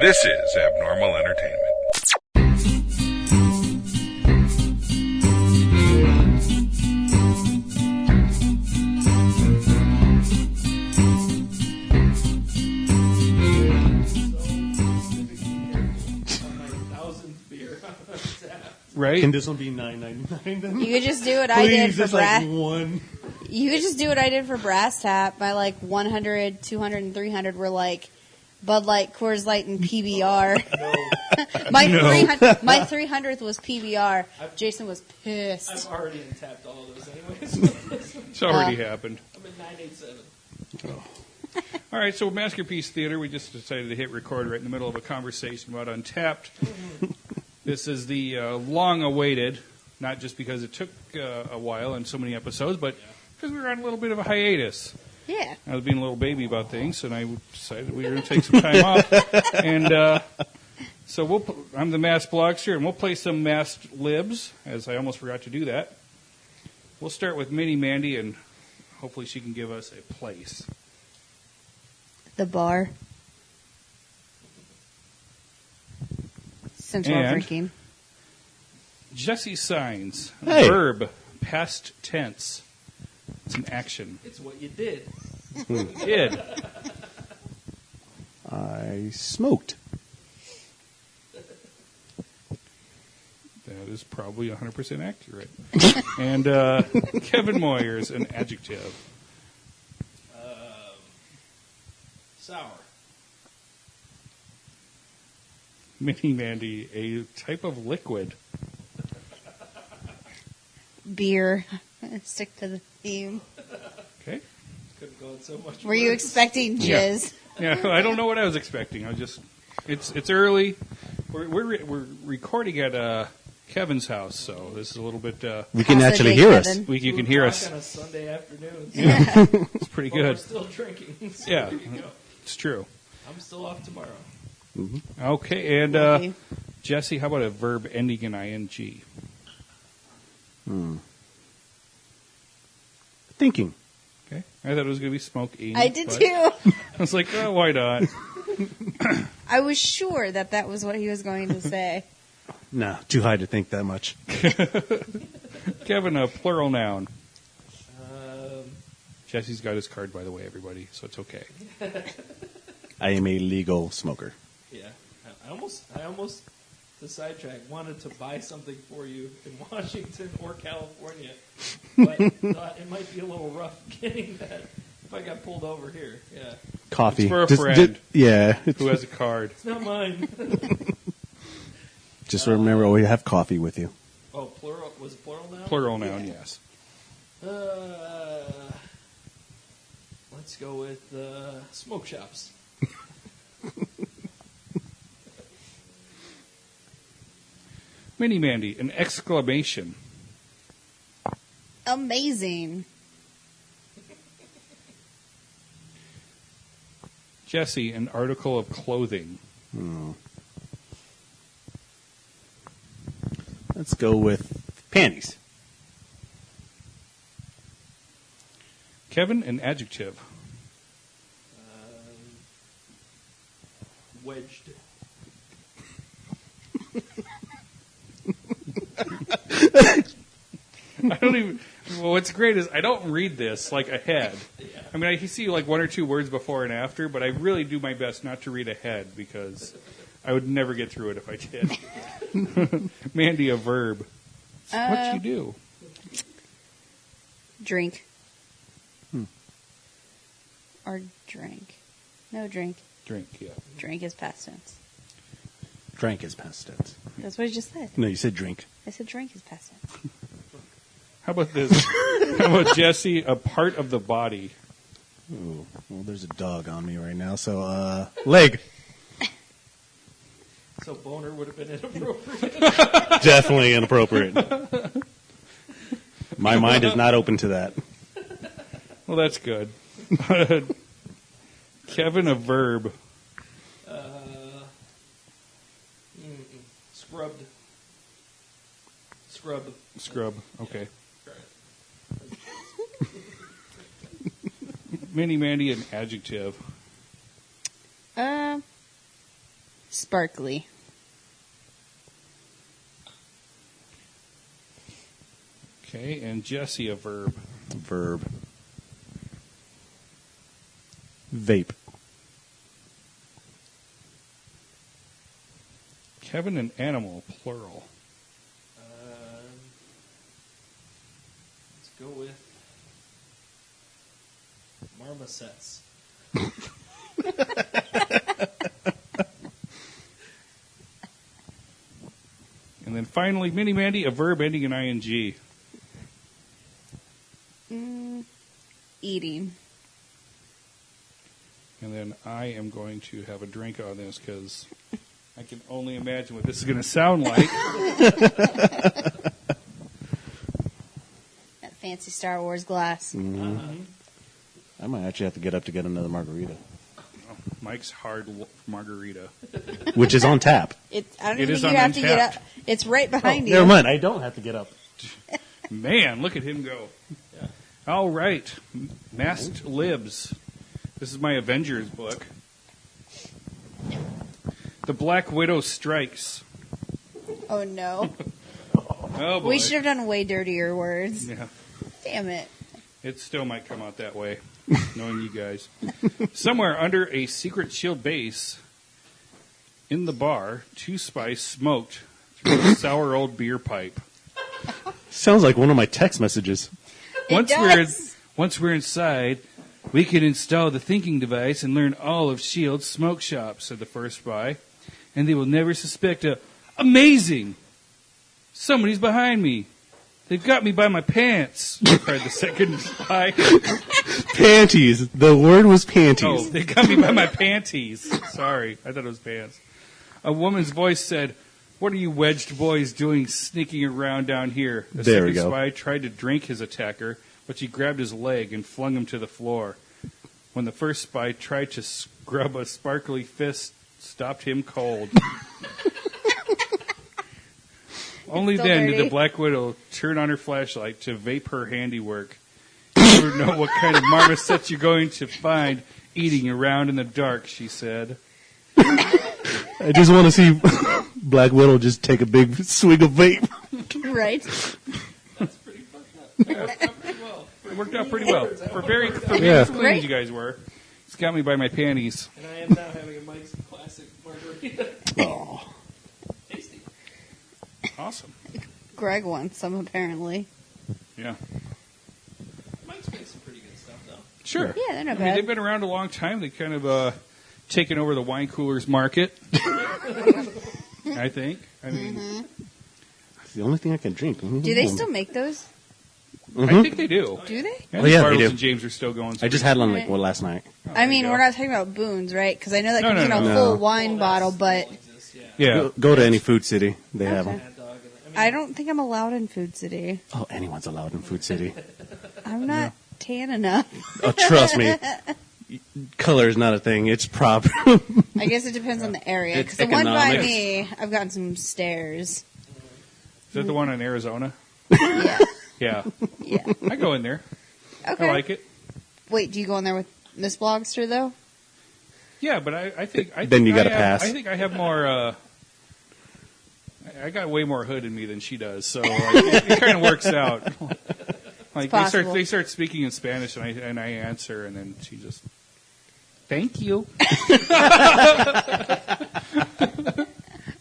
This is Abnormal Entertainment. Right? Can this one be $9.99 then? You could just do what I did for brass. Like one. You could just do what I did for Brass Tap. My 100, 200, and 300 were Bud Light, Coors Light, and PBR. No. my 300th was PBR. Jason was pissed. I've already untapped all of those anyways. It's already happened. I'm at 987. Oh. All right, so Maskerpiece Theater, we just decided to hit record right in the middle of a conversation about Untapped. This is the long-awaited, not just because it took a while and so many episodes, but because we were on a little bit of a hiatus. Yeah. I was being a little baby about things, and I decided we were going to take some time off. And so I'm the masked Blogster, and we'll play some masked libs, as I almost forgot to do that. We'll start with Mini Mandy, and hopefully she can give us a place. The bar. Since we're drinking. Jessie Saenz. Hey. Verb. Past tense. It's an action. It's what you did. Did. I smoked. That is probably 100% accurate. And Kevin Moyers, an adjective. Sour. Mini Mandy, a type of liquid. Beer. Stick to the theme. Okay. Couldn't go in so much. Were you expecting jizz? Yeah, I don't know what I was expecting. It's early. We're recording at Kevin's house, so this is a little bit. We can actually hear us. You can hear us. On a Sunday afternoon. Yeah, it's pretty But we're good. still drinking. So Yeah, there you go. it's true. I'm still off tomorrow. Okay, and Okay. Jessie, how about a verb ending in ing? Thinking. Okay, I thought it was going to be smoking. I did but too. I was like, oh, why not? I was sure that was what he was going to say. No, too high to think that much. Kevin, a plural noun. Um, Jesse's got his card, by the way, everybody, so it's okay. I am a legal smoker. yeah. I almost, to sidetrack, wanted to buy something for you in Washington or California, but thought it might be a little rough getting that if I got pulled over here. Yeah. Coffee. It's for a friend. Yeah. Who has a card? It's not mine. Just remember, we have coffee with you. Oh, plural? Was it plural now? Plural noun, yes. Let's go with smoke shops. Mini Mandy, an exclamation. Amazing. Jessie, an article of clothing. Let's go with panties. Kevin, an adjective. Wedged. I don't even. Well, what's great is I don't read this ahead. I mean, I can see one or two words before and after, but I really do my best not to read ahead because I would never get through it if I did. Mandy, a verb. What you do? Drink. Or drink. No, drink. Drink, yeah. Drink is past tense. Drank is past tense. That's what I just said. No, you said drink. I said drink is past tense. How about this? How about Jessie, a part of the body? Ooh, well, there's a dog on me right now, so, leg. So boner would have been inappropriate. Definitely inappropriate. My mind is not open to that. Well, that's good. Kevin, a verb. Scrubbed. Scrub, okay. Yeah. Mini Mandy, an adjective. Sparkly. Okay, and Jessie, a verb. Verb. Vape. Kevin, an animal, plural. Let's go with marmosets. And then finally, Mini Mandy, a verb ending in ing. Eating. And then I am going to have a drink on this because I can only imagine what this is going to sound like. That fancy Star Wars glass. I might actually have to get up to get another margarita, Mike's hard margarita. which is on tap. I don't It even is think you have to get untapped. up. It's right behind you. Never mind. I don't have to get up. Man, look at him go. Yeah. All right. Masked Libs. This is my Avengers book. The Black Widow strikes. Oh, no. Oh, boy. We should have done way dirtier words. Yeah. Damn it. It still might come out that way, knowing you guys. Somewhere under a secret shield base in the bar, 2 spies smoked through a sour old beer pipe. Sounds like one of my text messages. Once does. we're inside, we can install the thinking device and learn all of S.H.I.E.L.'s smoke shop, said the first spy. And they will never suspect amazing! Somebody's behind me. They've got me by my pants, cried the second spy. Panties. The word was panties. Oh, they got me by my panties. Sorry, I thought it was pants. A woman's voice said, "What are you wedged boys doing sneaking around down here?" The There we second go. spy tried to drink his attacker, but she grabbed his leg and flung him to the floor. When the first spy tried to scrub a sparkly fist, stopped him cold. Only still then did dirty. the Black Widow turn on her flashlight to vape her handiwork. You never know what kind of marmosets you're going to find eating around in the dark, she said. I just want to see Black Widow just take a big swig of vape. Right? That's pretty fucked up. That worked out pretty well. It worked out pretty well. For being Yeah. as clean as you guys were. It's got me by my panties. And I am now having a Mike's classic margarita. Oh. Tasty. Awesome. Greg wants some, apparently. Yeah. Mike's makes some pretty good stuff, though. Sure. Yeah, they're not I mean, bad. they've been around a long time. They kind of taken over the wine coolers market. I think. I mean, It's the only thing I can drink. Do they still make those? I think they do. Do they? Yeah, Oh, yeah, they Bartles do. and James are still going. I just had one last night. I mean, there you we're go. not talking about Boone's, right? Because I know that No, comes no, in a no. full No. wine bottle, but Exists, yeah. Yeah. Go to any Food City. They have Okay. them. Mad Dog. And, I don't think I'm allowed in Food City. Oh, anyone's allowed in Food City. I'm not tan enough. Oh, trust me. Color is not a thing. It's proper. I guess it depends on the area. It's Because the one by economics. me, I've gotten some stares. Is that the one in Arizona? Yeah. Yeah. Yeah. I go in there. Okay. I like it. Wait, do you go in there with Miss Blogster, though? Yeah, but I think Then you got gotta pass. I think I have more. I got way more hood in me than she does, so it kind of works out. Like possible. they start speaking in Spanish, and I answer, and then she just, thank you.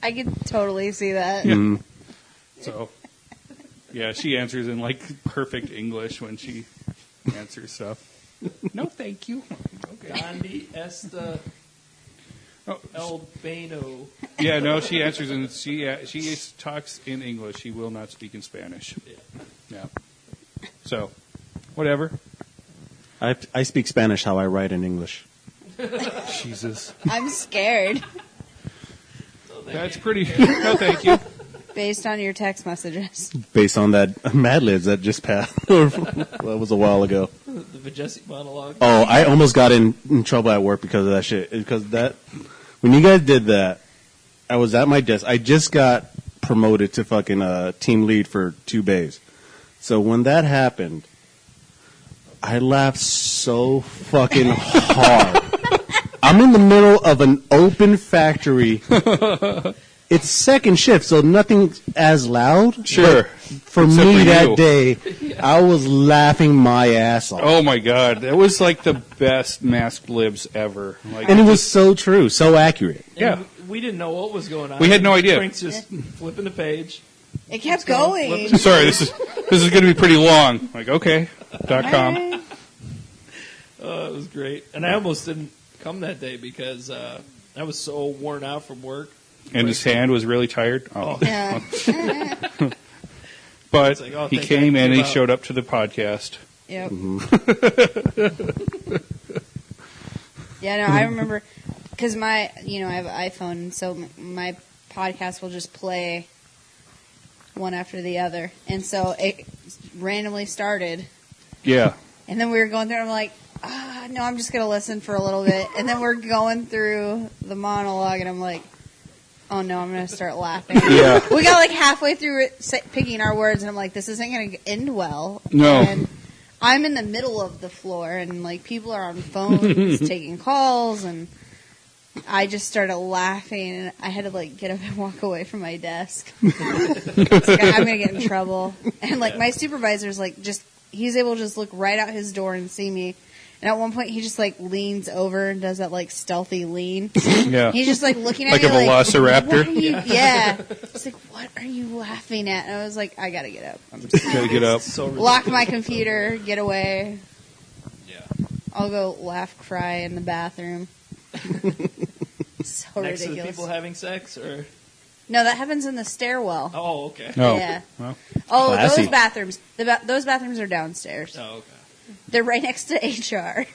I can totally see that. Mm. So, yeah, she answers in like perfect English when she answers stuff. No, thank you. Okay. Gandhi Esta Oh, El Bano. yeah, no, she answers and she talks in English. She will not speak in Spanish. Yeah. So, whatever. I speak Spanish how I write in English. Jesus, I'm scared that's pretty. No, thank you. based on your text messages. Based on that Mad Libs that just passed. That was a while ago. The Jessie monologue. Oh, I almost got in trouble at work because of that shit. Because when you guys did that, I was at my desk. I just got promoted to fucking team lead for 2 bays. So when that happened, I laughed so fucking hard. I'm in the middle of an open factory. It's second shift, so nothing as loud. Sure. But for Except me for that you. day, I was laughing my ass off. Oh my god, that was like the best masked libs ever. Like, And it was so true, so accurate. Yeah. And we didn't know what was going on. We had no idea. Frank's just flipping the page. It kept going. sorry, this is going to be pretty long. Like, okay, .com. Alright. It was great. And I almost didn't come that day because I was so worn out from work. And his hand was really tired. Oh. Yeah. But It's like, oh, he thank came God and he give up. showed up to the podcast. Yep. Yeah, no, I remember because I have an iPhone, so my podcast will just play one after the other, and so it randomly started, Yeah. and then we were going through. And I'm like, no, I'm just gonna listen for a little bit, and then we're going through the monologue, and I'm like, oh no, I'm gonna start laughing. Yeah. We got like halfway through picking our words, and I'm like, this isn't gonna end well. No. And I'm in the middle of the floor, and like people are on phones taking calls, and I just started laughing, and I had to like get up and walk away from my desk. It's like, I'm gonna get in trouble. And like my supervisor's like he's able to just look right out his door and see me. And at one point, he just like leans over and does that like stealthy lean. Yeah. He's just like looking at Like me a like, velociraptor? "What are you-" Yeah. He's like, what are you laughing at? And I was like, I gotta get up. I'm just Gotta get up. So lock my computer, get away. Yeah. I'll go laugh, cry in the bathroom. So Next to the ridiculous. people having sex, or No, that happens in the stairwell. oh, okay. No. Yeah. Well, Oh, Classy. those bathrooms. Those bathrooms are downstairs. Oh, okay. They're right next to HR.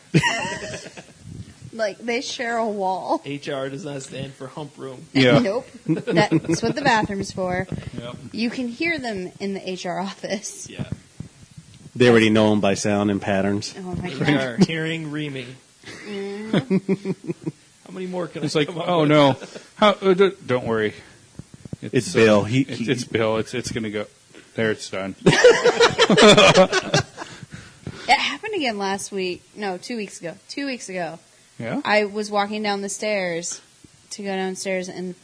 Like they share a wall. HR does not stand for hump room. yeah. Nope. That's what the bathroom's for. Yep. You can hear them in the HR office. Yeah. They already know them by sound and patterns. Oh my They god. are hearing, reaming. How many more can It's I like, come up oh with? no. How, don't worry. It's Bill. It's Bill. It's going to go. There, it's done. It happened again last week. No, 2 weeks ago. 2 weeks ago. Yeah? I was walking down the stairs to go downstairs, and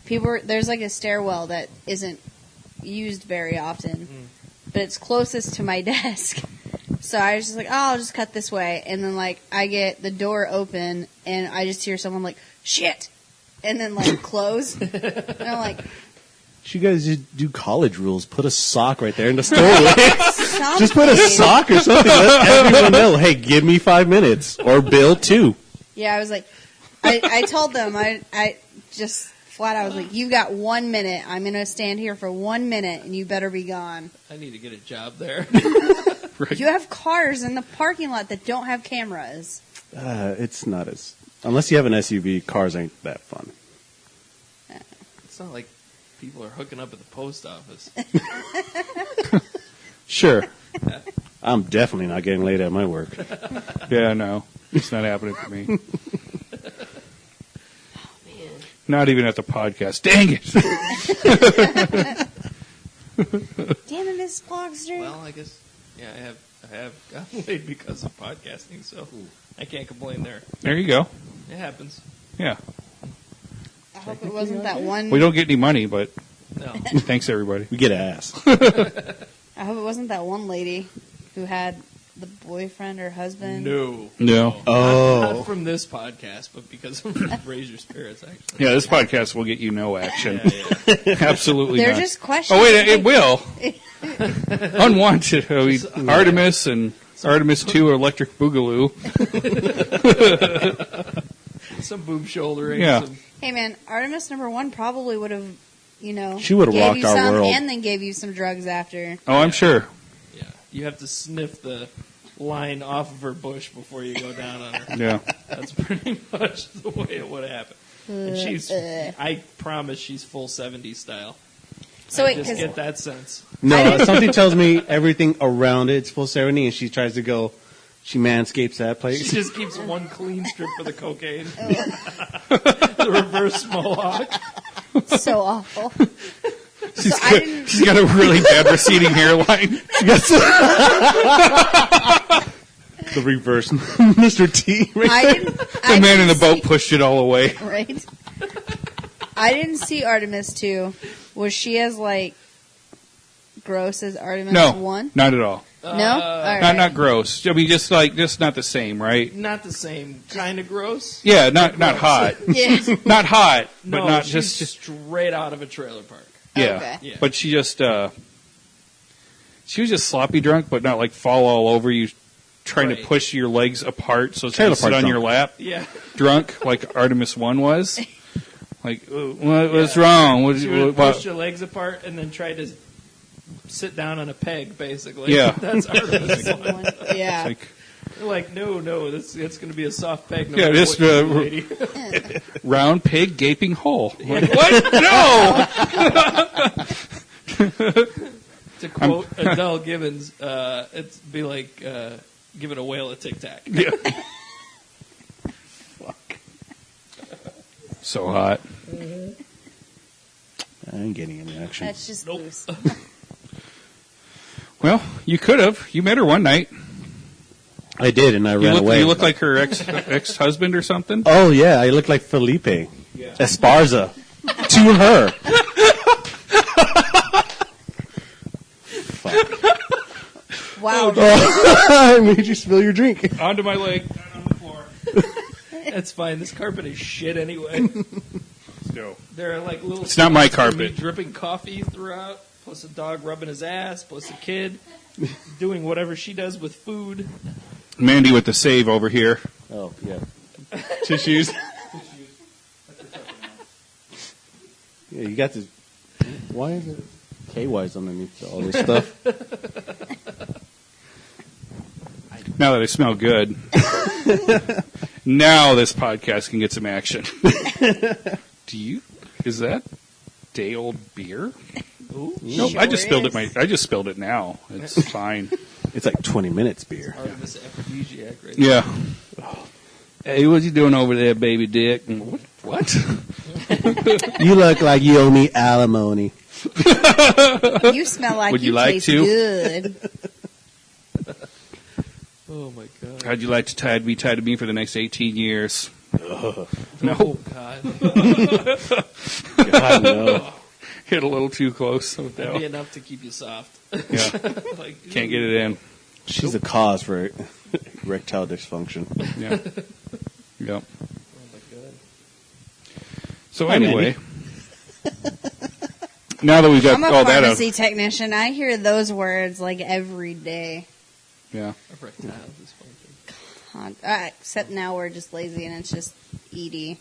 there's like a stairwell that isn't used very often, but it's closest to my desk. So I was just like, oh, I'll just cut this way. And then like I get the door open, and I just hear someone like, shit! And then like close. And I'm like, You guys just do college rules. Put a sock right there in the doorway. something. Just put a sock or something. Let everyone know, hey, give me 5 minutes. Or Bill, 2. Yeah, I was like, I told them, I just flat out, I was like, you got 1 minute. I'm going to stand here for 1 minute, and you better be gone. I need to get a job there. Right. You have cars in the parking lot that don't have cameras. It's not as... Unless you have an SUV, cars ain't that fun. It's not like people are hooking up at the post office. Sure. I'm definitely not getting laid at my work. Yeah, no. It's not happening for me. Not even at the podcast. Dang it. Damn it, Miss Blogster. Well, I guess, yeah, I have gotten laid because of podcasting, so I can't complain there. There you go. It happens. Yeah. I hope it wasn't that one. We don't get any money, but No. thanks, everybody. We get ass. I hope it wasn't that one lady who had the boyfriend or husband. No. No. Not from this podcast, but because of Raise Your Spirits, actually. Yeah, this podcast will get you no action. Yeah. Absolutely They're not. just questions. Oh, wait, it will. Unwanted. I mean, Artemis and Artemis 2 Electric Boogaloo. Some boob shouldering. Yeah. Some, Hey, man, Artemis #1 probably would have, She would have gave rocked you our some world. and then gave you some drugs after. Oh, I'm sure. yeah. You have to sniff the line off of her bush before you go down on her. Yeah. That's pretty much the way it would happen. And she's, I promise she's full 70s style. So I wait, just 'cause get that sense. No, something tells me everything around it's full 70, and she tries to go... She manscapes that She place. just keeps one clean strip for the cocaine. The reverse mohawk. so awful. She's I didn't- she's got a really bad receding hairline. The reverse Mr. T. Right there. The man in the boat pushed it all away. Right? I didn't see Artemis 2. Was she as, like, gross as Artemis No, 1? not at all. No? All right. Not gross. I mean, just not the same, right? Not the same kind of gross. Yeah, not hot. Yeah. Not hot, but No, not she's just straight out of a trailer park. yeah. Okay. Yeah. But she was just sloppy drunk, but not like fall all over you, trying to Right. push your legs apart so Trailer you sit park on drunk. your lap, Yeah. drunk like Artemis 1 was. Like, what's wrong? She would push your legs apart and then try to sit down on a peg, basically. Yeah. That's Artemis. Yeah. Like, no, it's going to be a soft peg. No Yeah, matter this, what you do, lady. round pig, gaping hole. Like, what? No! To quote Adele Gibbons, it'd be like giving a whale a Tic Tac. Yeah. Fuck. So hot. I ain't getting any action. That's just Nope. loose. Well, you could have. You met her one night. I did, and I ran away. You look like her ex-husband or something. Oh, yeah, I look like Felipe Esparza to her. Wow. I made you spill your drink. Onto my leg, down on the floor. That's fine. This carpet is shit anyway. No. There are like little. It's not my spots of me carpet. dripping coffee throughout, plus a dog rubbing his ass, plus a kid doing whatever she does with food. Mandy with the save over here. Oh, yeah. Tissues. Yeah, you got this. Why is it KY's underneath all this stuff? Now that I smell good. Now this podcast can get some action. Is that day-old beer? Ooh. Nope, Sure I just spilled is. it. I just spilled it now. It's fine. It's like 20 minutes beer. Artemis aphrodisiac right Yeah. Hey, what you doing over there, baby dick? What? You look like you owe me alimony. You smell like Would you you like taste to? good. Oh my god. How'd you like to be tied to me for the next 18 years? Oh god. God, no. Hit a little too close with that That'd be one. enough to keep you soft. Yeah. Like, Can't get it in. She's a cause for erectile dysfunction. Yeah. Yep. Oh my god. So Hi, anyway, now that we've got I'm a all that out, pharmacy technician. I hear those words like every day. yeah. Erectile dysfunction. Except now we're just lazy and it's just ED.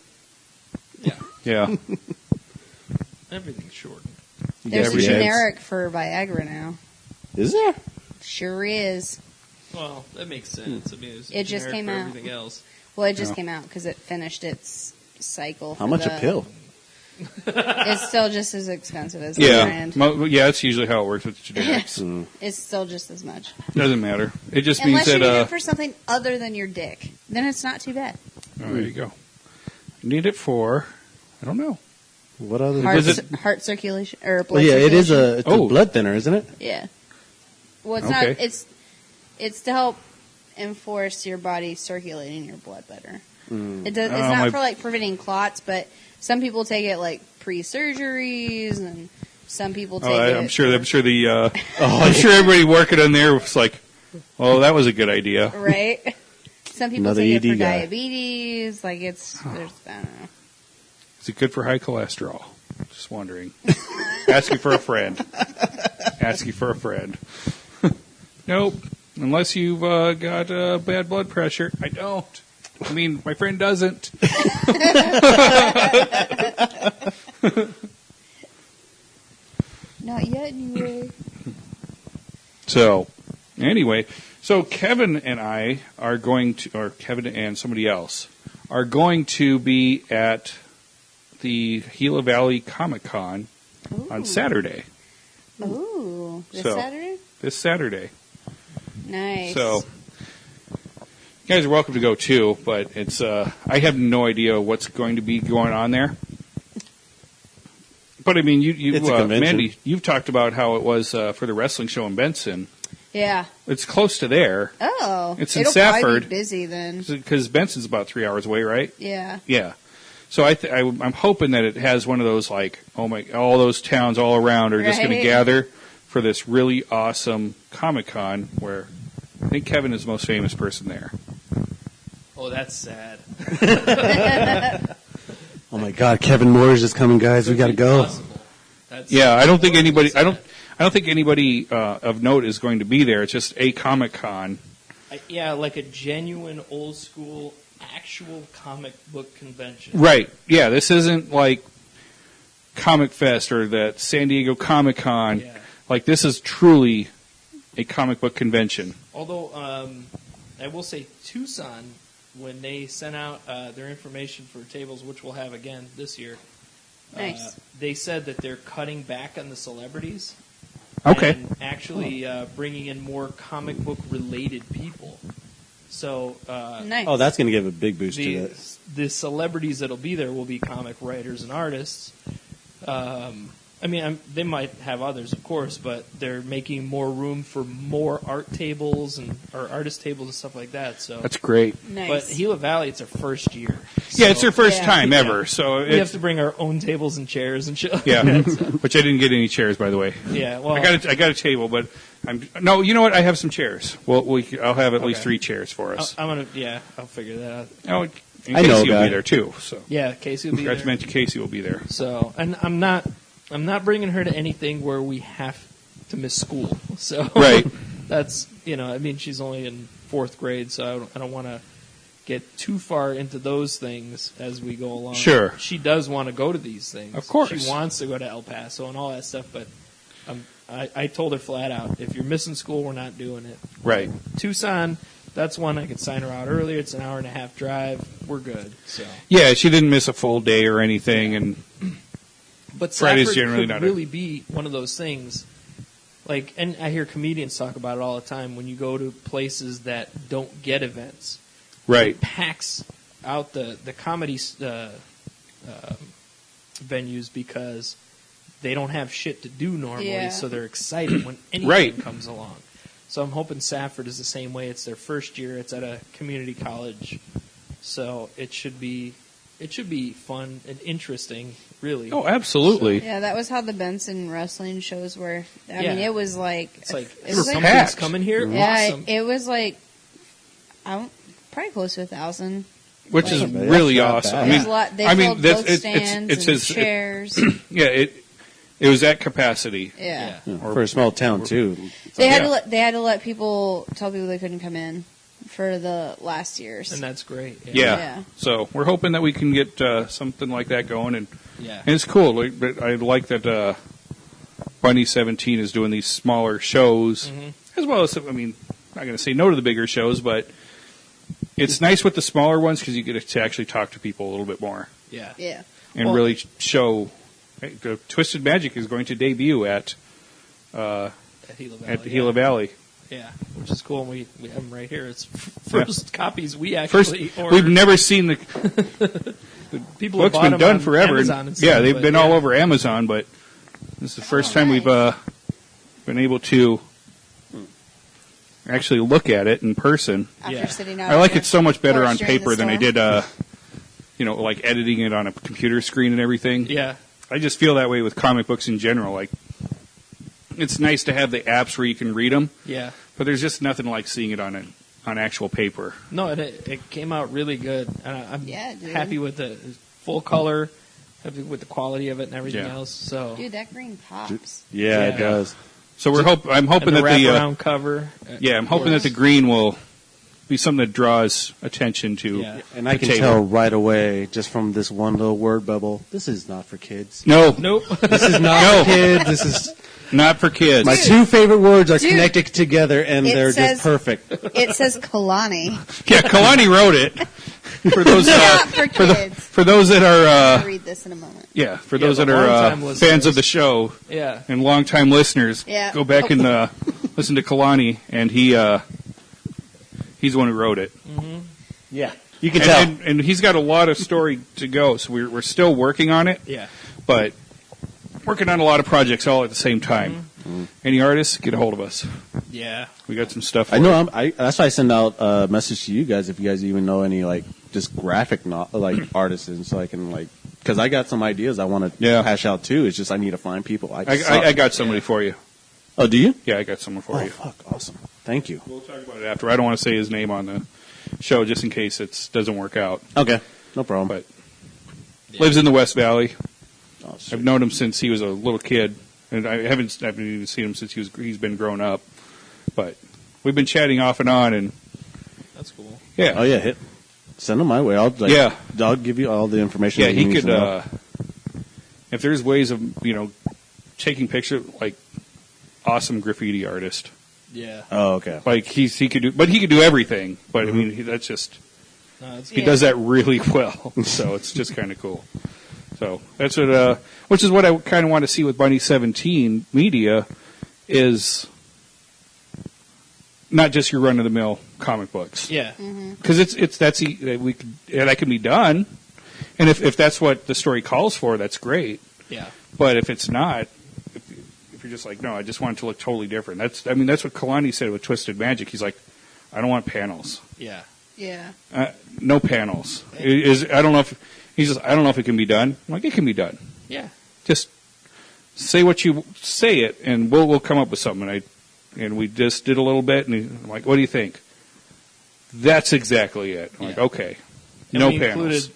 Yeah. Yeah. Everything's shortened. You There's got a every generic for Viagra now. Is there? Sure is. Well, that makes sense. I mean, it's It just generic came for out. everything else. Well, it just Yeah. came out because it finished its cycle. How for much the- a pill? It's still just as expensive as the Yeah. brand. Yeah, that's usually how it works with generics. Mm. It's still just as much. Doesn't matter. It just Unless means you need that. it for something other than your dick. Then it's not too bad. Oh, there you go. You need it for, I don't know. What other? Heart circulation or blood Well, yeah, it is circulation. it's a blood thinner, isn't it? Yeah. Well, it's Okay. not. It's to help enforce your body circulating your blood better. It does. It's Oh, not my- for like preventing clots, but some people take it like pre-surgeries, and some people take it. I'm sure the. I'm sure everybody working on there was like, "Oh, that was a good idea." Right. Some people Another take it for ED guy. diabetes. Like there's, I don't know. Is it good for high cholesterol? Just wondering. Ask you for a friend. Ask you for a friend. Nope. Unless you've got bad blood pressure. I don't. I mean, my friend doesn't. Not yet, anyway. So, anyway, Kevin and I are going to, or Kevin and somebody else, are going to be at the Gila Valley Comic-Con on Ooh. Saturday. Ooh, this So- Saturday? This Saturday. Nice. So, you guys are welcome to go too, but it's I have no idea what's going to be going on there. But I mean, you It's a convention. Mandy, you've talked about how it was for the wrestling show in Benson. Yeah. It's close to there. Oh. It's in It'll probably Safford. be busy then. Because Benson's about 3 hours away, right? Yeah. Yeah. So I'm hoping that it has one of those, like, all those towns all around are just going to Right. gather for this really awesome Comic-Con where I think Kevin is the most famous person there. Oh, that's sad. Oh my God, Kevin Moyers is coming, guys. We got to go. Possible. That's Yeah, I don't think horribly anybody. sad. I don't think anybody of note is going to be there. It's just a Comic-Con. Yeah, like a genuine old school actual comic book convention. Right. Yeah, this isn't like Comic Fest or that San Diego Comic-Con. Yeah. Like, this is truly a comic book convention. Although, I will say Tucson, when they sent out their information for tables, which we'll have again this year, Nice. they said that they're cutting back on the celebrities. Okay. And actually bringing in more comic book related people. So Nice. Oh, that's going to give a big boost to it. the celebrities that'll be there will be comic writers and artists. They might have others, of course, but they're making more room for more art tables or artist tables and stuff like that. So, That's great. Nice. but Gila Valley, it's our first year. Yeah, it's their first Yeah. time ever. So We have it's, to bring our own tables and chairs and shit. like yeah, that, so, which I didn't get any chairs, by the way. yeah. Well, I got a table, but no. You know what? I have some chairs. I'll have at least Okay. 3 chairs for us. I'll figure that out. Oh, and I know a Casey will guy. be there too. So Yeah, Casey will be forgot to there. mention Casey will be there. So, and I'm not bringing her to anything where we have to miss school. So, Right. That's she's only in 4th grade, so I don't want to get too far into those things as we go along. Sure. She does want to go to these things. Of course. She wants to go to El Paso and all that stuff, but I told her flat out, if you're missing school, we're not doing it. Right. Tucson, that's one I could sign her out earlier. It's an hour-and-a-half drive. We're good. So, Yeah, she didn't miss a full day or anything, and but Friday's Safford generally could not a- really be one of those things. Like, and I hear comedians talk about it all the time. When you go to places that don't get events, right. it packs out the comedy venues because they don't have shit to do normally, Yeah. so they're excited when anything Right. comes along. So I'm hoping Safford is the same way. It's their first year. It's at a community college, so it should be fun and interesting. Really. Oh, absolutely. Yeah, that was how the Benson wrestling shows were. I Yeah. mean, it was like It's like it was like something's packed. coming here. yeah, Awesome. it was like probably close to 1,000. Which is Like- really That's not awesome. bad. I There's mean, a lot. They I mean, filled that's- both it's stands and his chairs. yeah. It was at capacity. Yeah. Yeah. For a small town, too. They had Yeah. to let people tell people they couldn't come in for the last years. And that's great. Yeah. Yeah. So we're hoping that we can get something like that going, and Yeah. it's cool. But I like that Bunny 17 is doing these smaller shows, as well as, I mean, I'm not going to say no to the bigger shows, but it's nice with the smaller ones because you get to actually talk to people a little bit more Yeah. Yeah. and Well- really show. The Twisted Magic is going to debut at At Gila Valley. at Gila Valley. Yeah, which is cool. And we have them right here. It's first copies we First, actually we've ordered. never seen the People have book's bought been them done on forever. Amazon and stuff, Yeah, they've but been all over Amazon, but this is the first time we've been able to actually look at it in person. After Yeah. sitting out. I like here it so much better for on during the paper than I storm. did, like editing it on a computer screen and everything. Yeah, I just feel that way with comic books in general. Like, it's nice to have the apps where you can read them, yeah. but there's just nothing like seeing it on actual paper. No, it came out really good. I'm Yeah, dude. happy with the full color, happy with the quality of it and everything Yeah. else. So Dude, that green pops. Yeah, it Yeah. does. So I'm hoping and the that the wraparound cover. I'm hoping that the green will be something that draws attention to. Yeah. And I the can table. tell right away, just from this one little word bubble, this is not for kids. No, Nope. This is not for kids. This is not for kids. my two favorite words are Dude. connected together, and It they're says- just perfect. It says Kalani. Yeah, Kalani wrote it. For those Not for kids. for those that are I'll read this in a moment. for Yeah, those the that are longtime fans listeners. of the show Yeah. and longtime listeners, Yeah. go back and listen to Kalani, and he's the one who wrote it. Yeah, you can tell. And he's got a lot of story to go, so we're still working on it, Yeah. but working on a lot of projects all at the same time. any artists, get a hold of us. Yeah. We got some stuff. I know. That's why I send out a message to you guys if you guys even know any like just graphic artists, so I can like because I got some ideas I want to hash out too. It's just I need to find people. I got somebody for you. Oh, do you? Yeah, I got someone for you. Fuck, awesome. Thank you. We'll talk about it after. I don't want to say his name on the show just in case it doesn't work out. Okay, no problem. But lives in the West Valley. Oh, I've known him since he was a little kid, and I haven't even seen him since he's been grown up. But we've been chatting off and on, and that's cool. Yeah. Oh yeah, send them my way. I'll give you all the information. Yeah, he could. If there's ways of taking pictures, like awesome graffiti artist. Yeah. Oh, okay. Like he could do, but he could do everything. But I mean, that's just he does that really well. So it's just kind of cool. So that's what, which is what I kind of want to see with Bunny 17 Media, is not just your run of the mill comic books. Yeah. Because that can be done, and if that's what the story calls for, that's great. Yeah. But if it's not, if you're just like, no, I just want it to look totally different. That's what Kalani said with Twisted Magic. He's like, I don't want panels. Yeah. Yeah. No panels. I don't know if it can be done. I'm like, it can be done. Yeah. Just say it, and we'll come up with something. And we just did a little bit, and I'm like, what do you think? That's exactly it. I'm like, okay. And no we panels.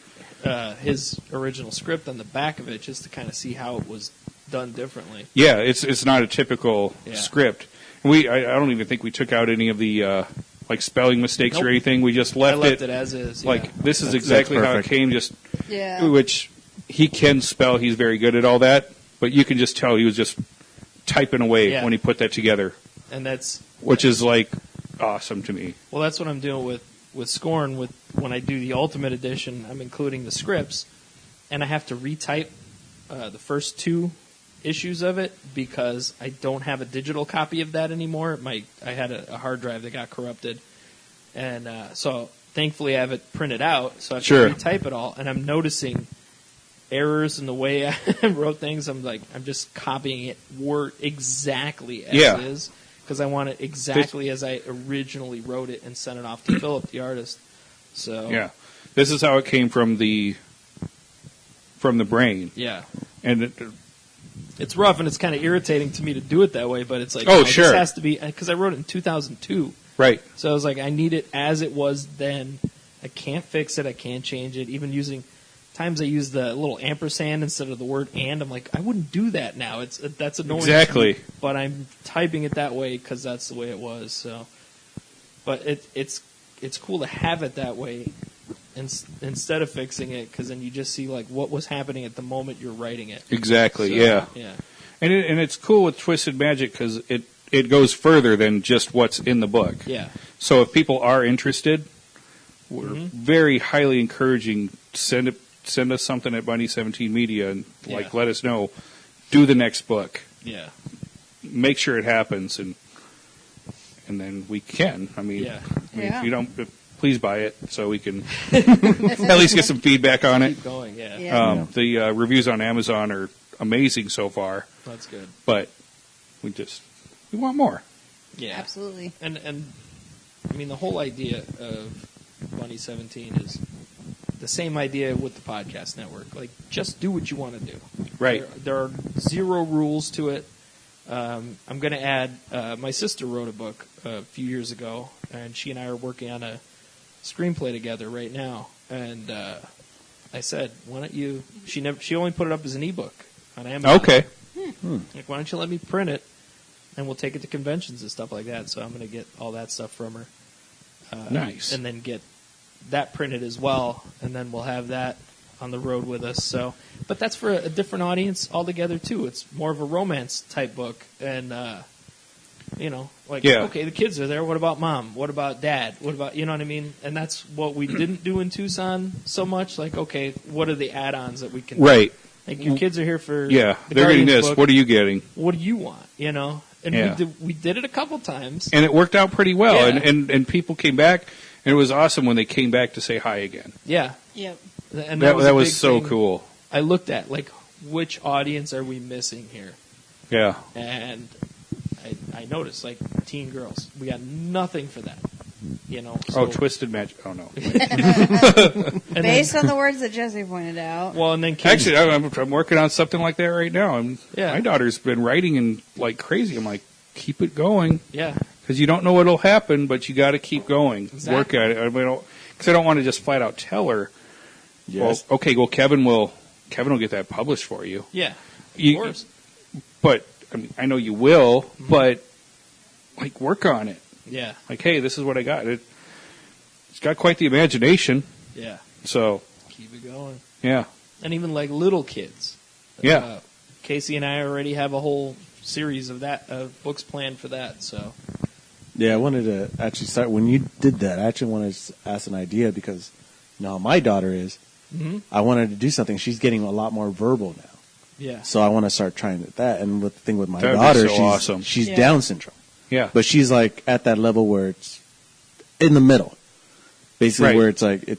Included his original script on the back of it just to kind of see how it was done differently. Yeah, it's not a typical script. I don't even think we took out any of the like spelling mistakes or anything. We just left it as is. Like this is exactly how it came. Which he can spell. He's very good at all that. But you can just tell he was just typing away when he put that together. And which is like awesome to me. Well, that's what I'm doing with Scorn. When I do the Ultimate Edition, I'm including the scripts, and I have to retype the first 2 issues of it because I don't have a digital copy of that anymore. I had a hard drive that got corrupted, and so thankfully I have it printed out, so I have to retype it all, and I'm noticing errors in the way I wrote things. I'm just copying it word exactly as it is because I want it exactly as I originally wrote it and sent it off to Philip, the artist. So this is how it came from the brain. Yeah, and it's rough and it's kind of irritating to me to do it that way, but it's like, this has to be, because I wrote it in 2002. Right. So I was like, I need it as it was then. I can't fix it. I can't change it. Even times I use the little ampersand instead of the word and. I'm like, I wouldn't do that now. That's annoying. Exactly. To me, but I'm typing it that way because that's the way it was. So, but it's cool to have it that way instead of fixing it, because then you just see like what was happening at the moment you're writing it. Exactly. So, yeah. And it's cool with Twisted Magic because it goes further than just what's in the book. Yeah. So if people are interested, we're very highly encouraging. Send us something at Bunny 17 Media and let us know. Do the next book. Yeah. Make sure it happens, and then we can. I mean, if you don't, please buy it so we can at least get some feedback on it. Keep going. The reviews on Amazon are amazing so far. That's good. But we want more. Yeah, absolutely. And I mean, the whole idea of Bunny 17 is the same idea with the podcast network. Like, just do what you want to do. Right. There are 0 rules to it. I'm going to add, my sister wrote a book a few years ago, and she and I are working on a screenplay together right now. And I said, why don't you? She only put it up as an ebook on Amazon. Okay. Like, why don't you let me print it, and we'll take it to conventions and stuff like that. So I'm going to get all that stuff from her. Nice. And then get that printed as well, and then we'll have that on the road with us. So, but that's for a different audience altogether too. It's more of a romance type book, and okay, the kids are there. What about mom? What about dad? What about, you know what I mean? And that's what we didn't do in Tucson so much. Like, okay, what are the add-ons that we can? Right. Like, your kids are here for they're Guardians getting this. book. What are you getting? What do you want? And we did it a couple times, and it worked out pretty well. And people came back, and it was awesome when they came back to say hi again. Yeah. Yep. And that was big so thing cool. I looked at, like, which audience are we missing here? Yeah. And I noticed, like, teen girls. We got nothing for that. You know. So, Oh, Twisted Magic. Oh, no. Based on the words that Jessie pointed out. Well, and then Casey, Actually, I'm working on something like that right now. Yeah. My daughter's been writing and like crazy. I'm like, keep it going. yeah. Because you don't know what'll happen, but you got to keep going. Exactly. Work at it. Because I don't want to just flat out tell her, Yes. well, okay, well, Kevin will get that published for you. Yeah. You- Of course. But I mean, I know you will, but like work on it. Yeah. Like, hey, this is what I got. It's got quite the imagination. Yeah. So Keep it going. yeah, And even like little kids. Yeah. Casey and I already have a whole series of that books planned for that. So Yeah, I wanted to actually start when you did that. I actually wanted to ask an idea because now my daughter is. I wanted to do something. She's getting a lot more verbal now, yeah. so I want to start trying that. And with the thing with my That'd be daughter, so she's awesome. she's Yeah. Down syndrome, yeah. but she's like at that level where it's in the middle, basically Right. where it's like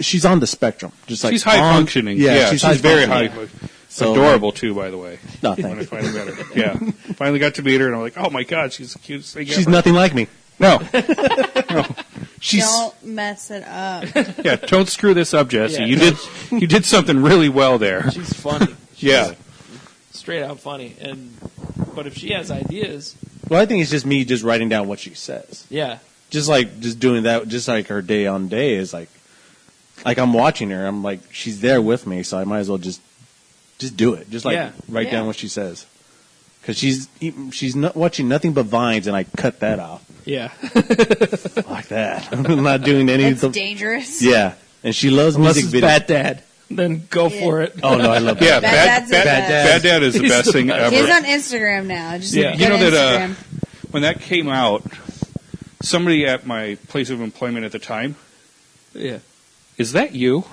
she's on the spectrum, just like she's high on- functioning. Yeah, she's high very functioning. high. So, Adorable too, by the way. No, When I thank you. finally met her. Yeah, finally got to meet her, and I'm like, oh my god, she's the cutest thing She's ever. nothing like me. No, She's Don't mess it up. yeah, don't screw this up, Jesse. Yeah. You did something really well there. She's funny. Yeah, Straight out funny. But if she has ideas, well, I think it's just me just writing down what she says. yeah. Just doing that, just like her day on day is like I'm watching her. I'm like, she's there with me, so I might as well just do it. Just like Yeah. write Yeah. down what she says. Because she's not watching nothing but Vines, and I cut that off Yeah. like that. I'm not doing any of It's the dangerous. yeah. And she loves Unless music it's videos. Bad Dad. Then go Yeah. for it. Oh no, I love yeah. that. Dad's the best. Bad Dad is the He's best the thing best. ever. He's on Instagram now. Just Yeah. get You know that Instagram. when that came out, somebody at my place of employment at the time, Yeah. is that you?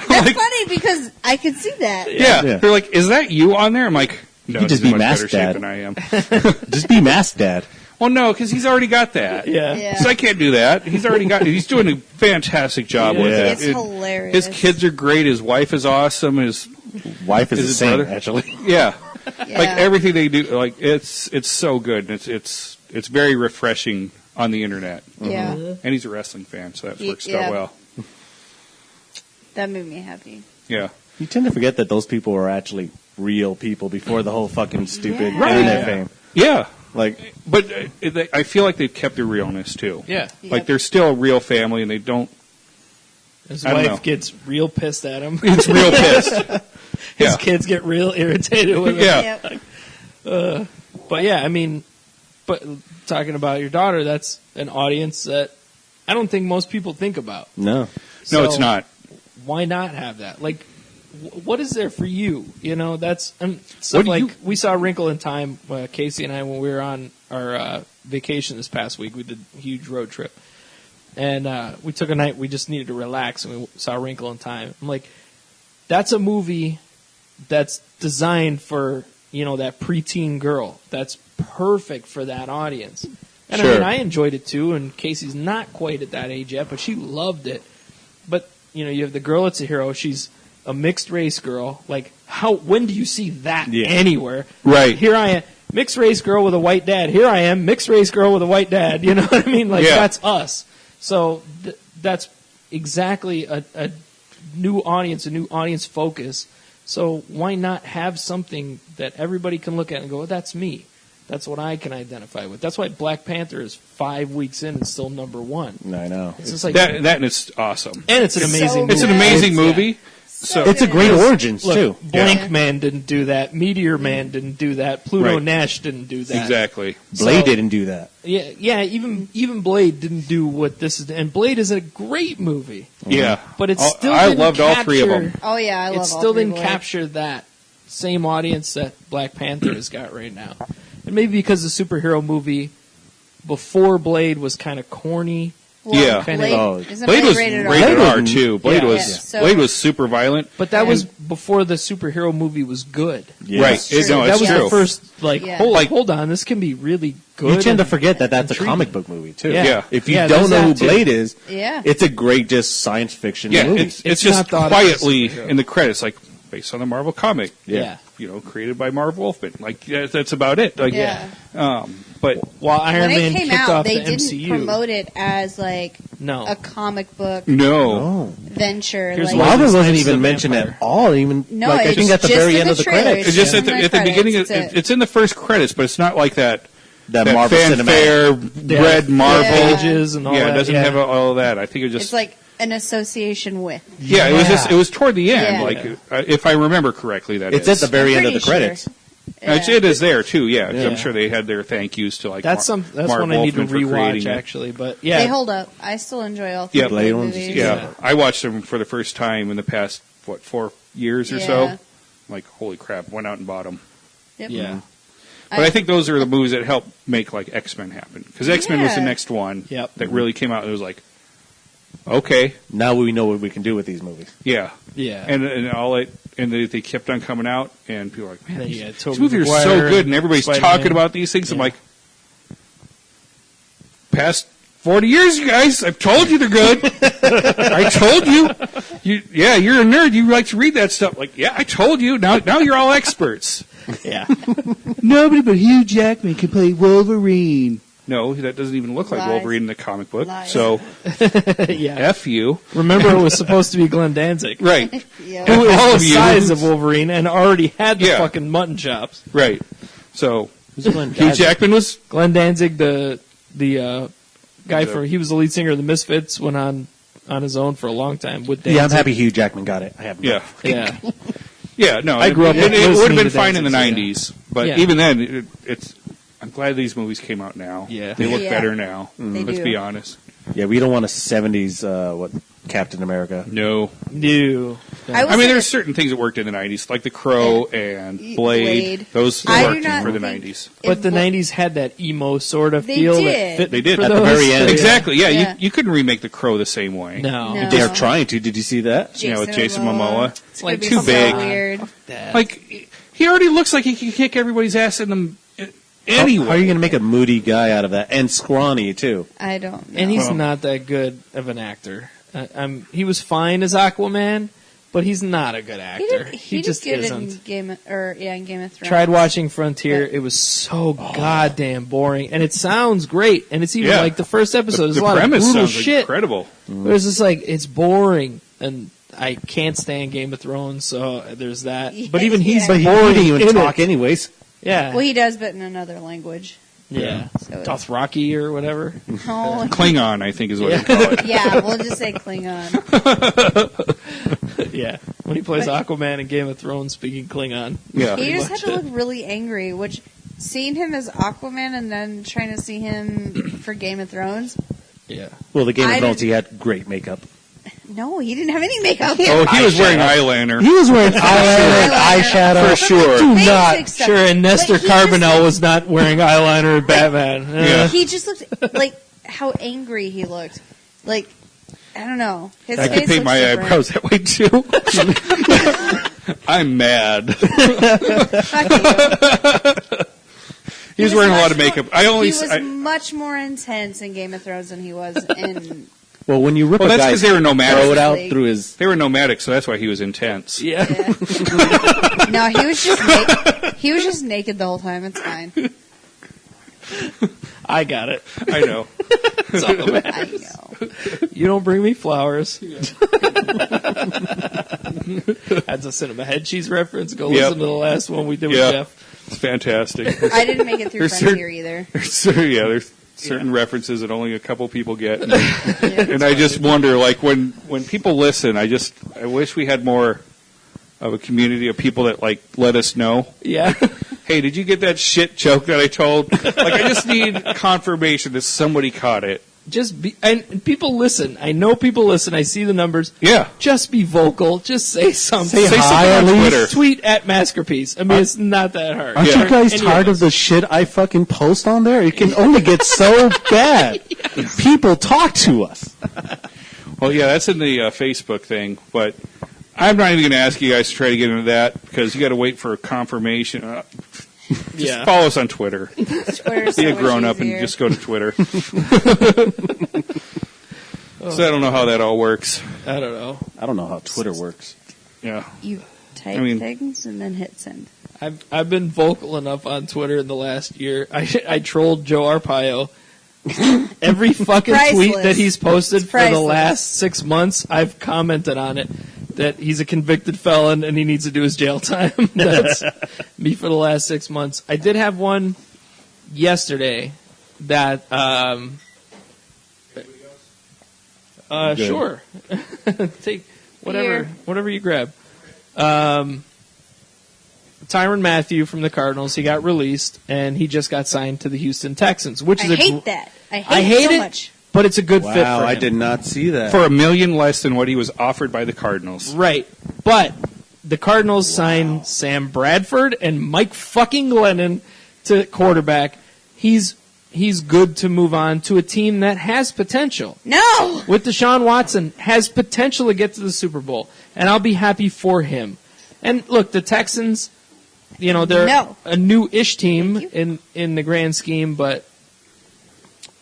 That's funny because I could see that. Yeah. Yeah. They're like, is that you on there? I'm like, no, could just he's in be much better Masked shape Dad. than I am. Just be Masked Dad. Well, no, because he's already got that. Yeah. Yeah. So I can't do that. He's already got. He's doing a fantastic job with Yeah. it. It's It- hilarious. His kids are great. His wife is awesome. His Wife is Is a his saint, brother? actually. yeah, Yeah. like everything they do, like it's so good. And it's very refreshing on the internet. Yeah. And he's a wrestling fan, so that works Yeah. out well. That made me happy. Yeah. You tend to forget that those people are actually real people before the whole fucking stupid Yeah. internet Yeah. fame. Yeah. Like, But I feel like they've kept their realness too. Yeah. Like Yep. they're still a real family, and they don't. His I don't wife know. gets real pissed at him. It's real pissed. His Yeah. kids get real irritated with him. Yeah. Yep. But yeah, I mean, but talking about your daughter, that's an audience that I don't think most people think about. no. No, So it's not. Why not have that? Like, what is there for you? You know, that's stuff do like you- we saw Wrinkle in Time. Casey and I, when we were on our vacation this past week, we did a huge road trip, and we took a night. We just needed to relax, and we saw Wrinkle in Time. I'm like, that's a movie that's designed for that preteen girl. That's perfect for that audience. And I Sure. mean, I enjoyed it too. And Casey's not quite at that age yet, but she loved it. But you have the girl that's a hero. She's a mixed race girl. Like, when do you see that Yeah. anywhere? Right. Here I am, mixed race girl with a white dad. Here I am, mixed race girl with a white dad. You know what I mean? Like, Yeah. that's us. So that's exactly a new audience focus. So why not have something that everybody can look at and go, oh, that's me. That's what I can identify with. That's why Black Panther is 5 weeks in and still number one. I know. It's just like, That and it's awesome. and it's an amazing so movie. It's an amazing movie. So It's a great good. origins, Look, too. Blank Yeah. Man didn't do that. Meteor Man didn't do that. Pluto Right. Nash didn't do that. exactly. Blade So- didn't do that. Yeah. Even Blade didn't do what this is. And Blade is a great movie, Yeah, but it All- still I didn't loved all three of them. capture- Oh yeah, I love It all still three didn't Blades. capture that same audience that Black Panther has got right now. And maybe because the superhero movie before Blade was kind of corny. Well, Yeah. Blade, Oh. isn't Blade was rated rated R? R too. Blade Yeah. was Yeah, so- Blade was super violent. But that Yeah. was before the superhero movie was good. Yes. Right. That's true. No, that it's was true. the first, Yeah. hold on, this can be really good. You tend to and- forget that that's a intriguing. comic book movie, too. Yeah. Yeah. If you Yeah, don't there's know who that, too. Blade is, Yeah. it's a great just science fiction Yeah, movie. it's It's just not thought of as quietly superhero. in the credits, like based on the Marvel comic. Yeah. You know, created by Marv Wolfman. Like, that's about it. Like, Yeah. But While Iron When Man it came kicked out, off they the didn't MCU. promote it as like No. a comic book no. venture. Here's like, why- Marvel wasn't Knights even of mentioned Vampire. at all. Even No, like I it's think at the just very in end the of the trailers. credits. It's just Yeah. at the Credits, beginning. that's it. It's in the first credits, but it's not like that That Marvel fanfare, red Marvel. Yeah. pages and all Yeah, that. it doesn't have all of that. I think it just. It's like an association with. yeah, it was just. It was toward the end. Yeah. Like, if I remember correctly, that It's is. at the very I'm end of the pretty credits. It is there too. Yeah, 'cause Yeah. I'm sure they had their thank yous to like. That's Marv one I need to Wolfman for creating rewatch it. actually, but yeah, They hold up. I still enjoy all three Yeah, Blade Blade ones, movies. Yeah, I watched them for the first time in the past 4 years or Yeah. so. Like, holy crap! Went out and bought them. Yep. yeah, But I think those are the movies that helped make like X-Men happen, because X-Men was the Yeah. next one Yep. that really came out and it was like, okay, Now we know what we can do with these movies. yeah, yeah. and all it and they kept on coming out and people were like, man, Then you these, got Tobey these movies are Maguire so good and and everybody's Spider-Man. talking about these things. I'm Yeah. like, past 40 years, you guys, I've told you they're good. I told you. You're a nerd. You like to read that stuff. Like, yeah, I told you. Now you're all experts. yeah. Nobody but Hugh Jackman can play Wolverine. No, that doesn't even look like Lies. Wolverine in the comic book. Lies. So, yeah. F you. Remember, it was supposed to be Glenn Danzig, Right, Yeah. who is All the of you. size of Wolverine and already had the Yeah. fucking mutton chops. right. So, Who's Glenn Hugh Danzig? Jackman was, Glenn Danzig, the guy The- he was the lead singer of the Misfits, went on his own for a long time with Danzig. Yeah, I'm happy Hugh Jackman got it. I have no. yeah. Yeah, Yeah, no, I grew up it would have listening been to fine in the Danzig, 90s. But Yeah. even then, it's, I'm glad these movies came out now. Yeah. They look Yeah. better now. They Let's do. be honest. Yeah, we don't want a 70s Captain America. No. new. I will I mean, say there's that- certain things that worked in the 90s, like The Crow and Blade. Blade. Those I do worked not for the think- 90s. But the It- 90s had that emo sort of They feel did. that fit They did. for At the those. very end. Exactly. Yeah, Yeah. You couldn't remake The Crow the same way. No. No. They are trying to. Did you see that? You know, with Jason Momoa. It's Like, gonna be too so big. Weird. Like, he already looks like he can kick everybody's ass in them anyway. How are you going to make a moody guy out of that? And scrawny, too. I don't know. And he's Well. not that good of an actor. He was fine as Aquaman, but he's not a good actor. He did just good isn't. in Game of Thrones. Tried watching Frontier. But- It was so goddamn boring, and it sounds great. And it's even Yeah. like the first episode. There's the a lot of premise brutal sounds shit. incredible. But it's just like it's boring, and I can't stand Game of Thrones. So there's that. But even he's Yeah. But he boring didn't even in talk it. anyways. Yeah, Well, he does, but in another language. yeah. So it's- Dothraki or whatever. Oh, Klingon, I think, is what Yeah. they call it. yeah, we'll just say Klingon. Yeah, when he plays But- Aquaman in Game of Thrones, speaking Klingon. Yeah. He just had to look really angry, which seeing him as Aquaman and then trying to see him for Game of Thrones. Yeah. Well, the Game I of Thrones, did- he had great makeup. No, he didn't have any makeup. Oh, he was wearing eyeliner. He was wearing eyeliner, eyeshadow. For sure. Do Basic not. stuff. Sure, and Nestor But he just Carbonell looked- was not wearing eyeliner in Batman. Yeah. He just looked like how angry he looked. Like, I don't know. His I face could paint looks my different. eyebrows that way too. I'm mad. Fuck you. He was He wearing a lot much of makeup. I only. He was I, much more intense in Game of Thrones than he was in. Well, when you rip Well, a that's guy's 'cause they were nomadic. throat out Like- through his... they were nomadic, so that's why he was intense. Yeah. Yeah. No, he was just he was just naked the whole time. It's fine. I got it. I know. That's all that matters. I know. You don't bring me flowers. That's a Cinema Head Cheese reference. Go Yep. listen to the last one we did with Yeah. Jeff. It's fantastic. I didn't make it through There's Frontier either. There's certain references that only a couple people get, and I just wonder, like when people listen, I wish we had more of a community of people that like let us know. Yeah. Hey, did you get that shit joke that I told? Like, I just need confirmation that somebody caught it. Just be, and people listen. I know people listen. I see the numbers. Yeah. Just be vocal. Just say something. Say hi, something on at Twitter. Tweet at Maskerpiece. I mean, it's not that hard. Aren't Yeah. you guys Any tired us. of the shit I fucking post on there? It can only get so bad. People talk to us. Well, yeah, that's in the Facebook thing, but I'm not even going to ask you guys to try to get into that because you got to wait for a confirmation. Yeah. Follow us on Twitter. Twitter's Be so a grown much up and easier. just go to Twitter. So I don't know how that all works. I don't know. I don't know how Twitter works. Yeah. You type things and then hit send. I've been vocal enough on Twitter in the last year. I trolled Joe Arpaio. Every fucking tweet that he's posted for the last 6 months, I've commented on it that he's a convicted felon and he needs to do his jail time. That's me for the last 6 months. I did have one yesterday that sure. Take whatever you grab. Tyrann Mathieu from the Cardinals, he got released, and he just got signed to the Houston Texans, which is I hate that. I hate it so much. But it's a good fit for him. I did not see that. For $1 million less than what he was offered by the Cardinals. Right. But the Cardinals signed Sam Bradford and Mike fucking Glennon to quarterback. He's good to move on to a team that has potential. No! With Deshaun Watson, has potential to get to the Super Bowl. And I'll be happy for him. And look, the Texans, they're a new-ish team in the grand scheme, but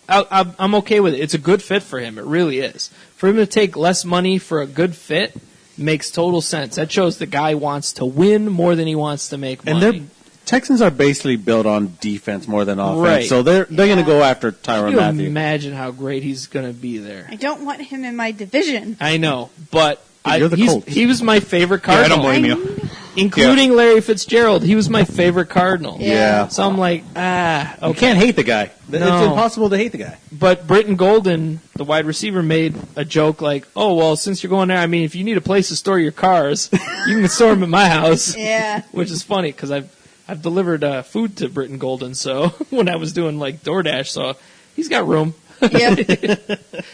I'm okay with it. It's a good fit for him. It really is. For him to take less money for a good fit makes total sense. That shows the guy wants to win more than he wants to make money. And Texans are basically built on defense more than offense, right. So they're going to go after Tyrann Mathieu. Can you imagine how great he's going to be there? I don't want him in my division. I know, but you're the Colts. He was my favorite Cardinal. Yeah, I don't blame you. Including Larry Fitzgerald. He was my favorite Cardinal. Yeah. So I'm like, okay. You can't hate the guy. No. It's impossible to hate the guy. But Britton Golden, the wide receiver, made a joke like, oh, well, since you're going there, if you need a place to store your cars, you can store them at my house. Yeah. Which is funny because I've delivered food to Britton Golden, so when I was doing like DoorDash, so he's got room. Yeah.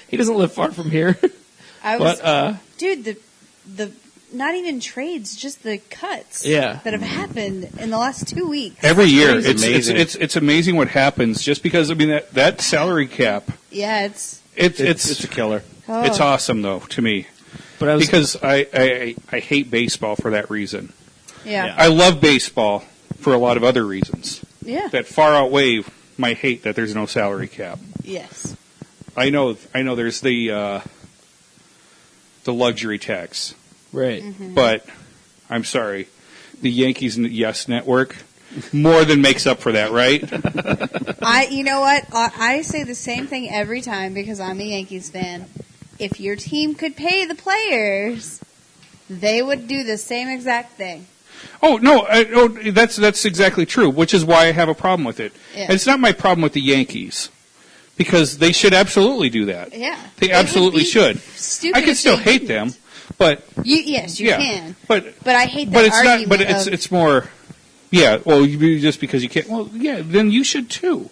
He doesn't live far from here. Dude, the not even trades, just the cuts that have happened in the last 2 weeks. Every year, It's amazing. It's amazing what happens. Just because that salary cap. Yeah, it's a killer. Oh. It's awesome though to me, because I hate baseball for that reason. Yeah. I love baseball for a lot of other reasons. Yeah. That far outweigh my hate that there's no salary cap. Yes. I know. There's the luxury tax. Right. Mm-hmm. But I'm sorry, the Yankees Yes Network more than makes up for that, right? You know what? I say the same thing every time because I'm a Yankees fan. If your team could pay the players, they would do the same exact thing. Oh no, that's exactly true. Which is why I have a problem with it. Yeah. And it's not my problem with the Yankees because they should absolutely do that. Yeah, they absolutely should. Stupid. I can still hate them, but you can. But I hate that argument. But it's more. Yeah, well, just because you can't. Well, yeah, then you should too.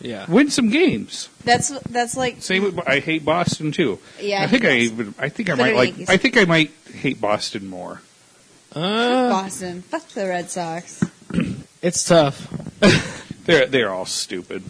Yeah, win some games. That's like. Same. I hate Boston too. Yeah, I think I might hate Boston more. Boston. Fuck the Red Sox. It's tough. They're all stupid.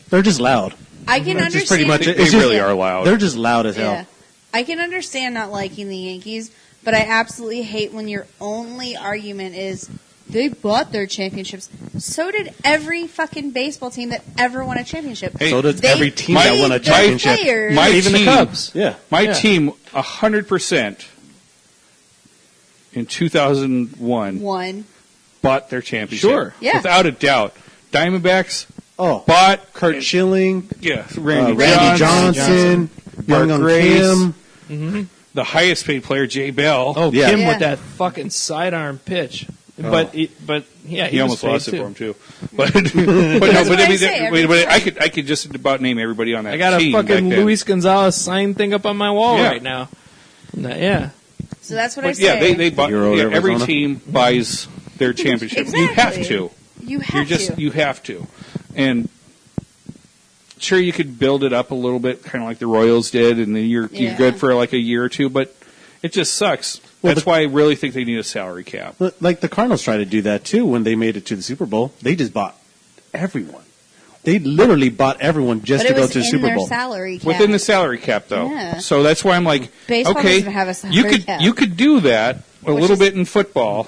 They're just loud. I can understand. Just pretty much. They really are loud. They're just loud as hell. Yeah. I can understand not liking the Yankees, but I absolutely hate when your only argument is they bought their championships. So did every fucking baseball team that ever won a championship. Hey, so did every team that won a championship. Even the Cubs. Yeah. My team, 100%. In 2001, bought their championship. Sure, yeah, without a doubt. Diamondbacks, bought Kurt Schilling, Randy Johnson, Young Kim, the highest paid player, Jay Bell. Oh, yeah. Kim with that fucking sidearm pitch. But he almost lost it for him too. But I could just about name everybody on that team. I got a fucking Luis Gonzalez sign thing up on my wall right now. Yeah. So that's what I say. Yeah, they bought. Yeah, every team buys their championship. Exactly. You have to. You have to. And sure, you could build it up a little bit, kind of like the Royals did, and then you're good for like a year or two. But it just sucks. That's why I really think they need a salary cap. Like the Cardinals tried to do that too when they made it to the Super Bowl. They just bought everyone. They literally bought everyone just to go to the Super Bowl. Salary cap. Within the salary cap, though. Yeah. So that's why I'm like, baseball okay, doesn't have a salary cap. You could do that little bit in football.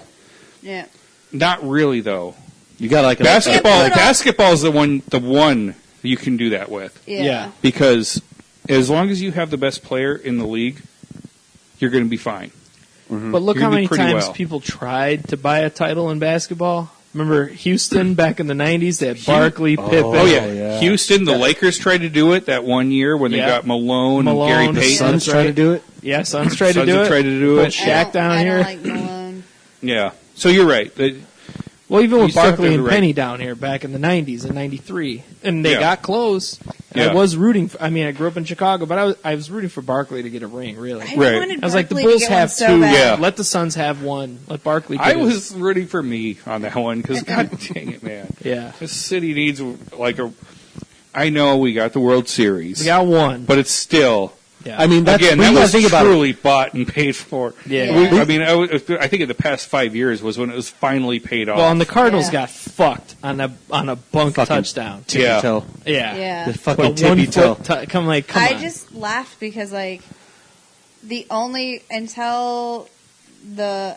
Yeah. Not really, though. You got like basketball. Basketball is the one you can do that with. Yeah. Because as long as you have the best player in the league, you're going to be fine. But look You're how gonna many do pretty times well. people tried to buy a title in basketball. Remember Houston back in the 90s? They had Barkley, Pippen. Oh, yeah. yeah. Houston, the Lakers tried to do it that one year when they Yeah. got Malone Malone, and Gary the Payton. Suns Suns try to do it. Yeah, Suns tried to Suns do have it. tried to do Put it. Shaq down I here. don't like Malone. Yeah. So you're right. Well, even You with still have Barkley to and have the Penny down here back in the 90s and 93. And they Yeah. got close. And Yeah. I was rooting for, I mean, I grew up in Chicago, but I was rooting for Barkley to get a ring, really. I Right. wanted I was like, the Barkley to Bulls get one have so two. bad. Yeah. Let the Suns have one. Let Barkley get I his. was rooting for me on that one because, God dang it, man. Yeah. This city needs like a. I know we got the World Series, We got one. but it's still. Yeah. I mean, that's, Again, when that you gotta was think about it. truly bought and paid for. Yeah. I mean, I think in the past 5 years was when it was finally paid off. well, and the Cardinals Yeah. got fucked on a bunk Fucking touchdown. Tippy Yeah. toe. Yeah. Yeah. The A fucking tippy toe. 1 foot come on. I just laughed because like the only until the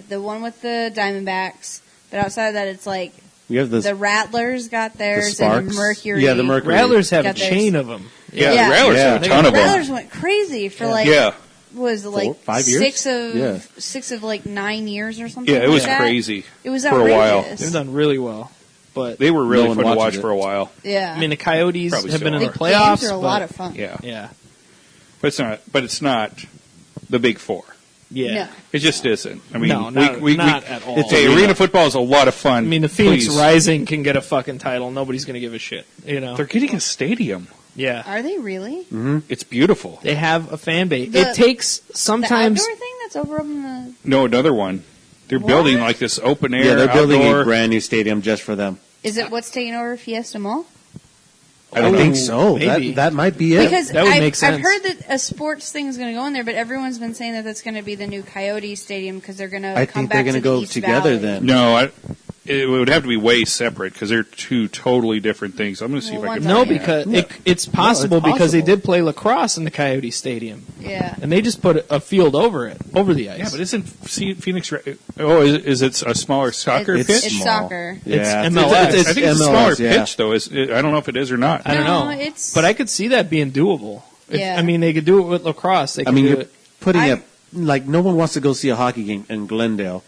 the one with the Diamondbacks, but outside of that it's like We have this. the Rattlers got the theirs Sparks. and Mercury. Yeah, the Mercury. Rattlers have a Got theirs. chain of them. yeah, Yeah. the Rattlers have a Yeah. ton of them. Rattlers went crazy for like Yeah, was it, like 5 years? 6 of like 9 years or something. yeah, it was like that. crazy. It was for a while. outrageous. They've done really well. But, They were really No one fun to watch watches it. for a while. Yeah, I mean, the Coyotes Probably have been in still the are. playoffs. games are a but- lot of fun. Yeah, Yeah. but it's not. But it's not the Big Four. Yeah. No. It just isn't. I mean, No, not at all. Hey, arena football is a lot of fun. I mean, the Phoenix Please. Rising can get a fucking title. Nobody's going to give a shit. You know? They're getting a stadium. Yeah. Are they really? It's beautiful. They have a fan base. The- It takes sometimes. The outdoor thing that's over up in the No, another one. They're What? building like this open air. Yeah, they're building outdoor. a brand new stadium just for them. is it what's taking over Fiesta Mall? I think so. maybe. That might be it. Because that would I've, make sense. I've heard that a sports thing is going to go in there, but everyone's been saying that that's going to be the new Coyote Stadium because they're going to I come think back they're to gonna the go East together Valley. then. No, it would have to be way separate because they're two totally different things. I'm going to see Well, if I can. one's No, on here. because Yeah. it's possible it's because they possible. did play lacrosse in the Coyote Stadium, Yeah. and they just put a field over it, over the ice. Yeah, but isn't Phoenix? Oh, is it a smaller soccer It's, pitch? it's Small. soccer. Yeah, It's MLS. I think it's a MLS, smaller yeah. pitch though. I don't know if it is or not. I don't No, know. it's- But I could see that being doable. Yeah. I mean, they could do it with lacrosse. They I could mean, do you're it. putting I- a like no one wants to go see a hockey game in Glendale.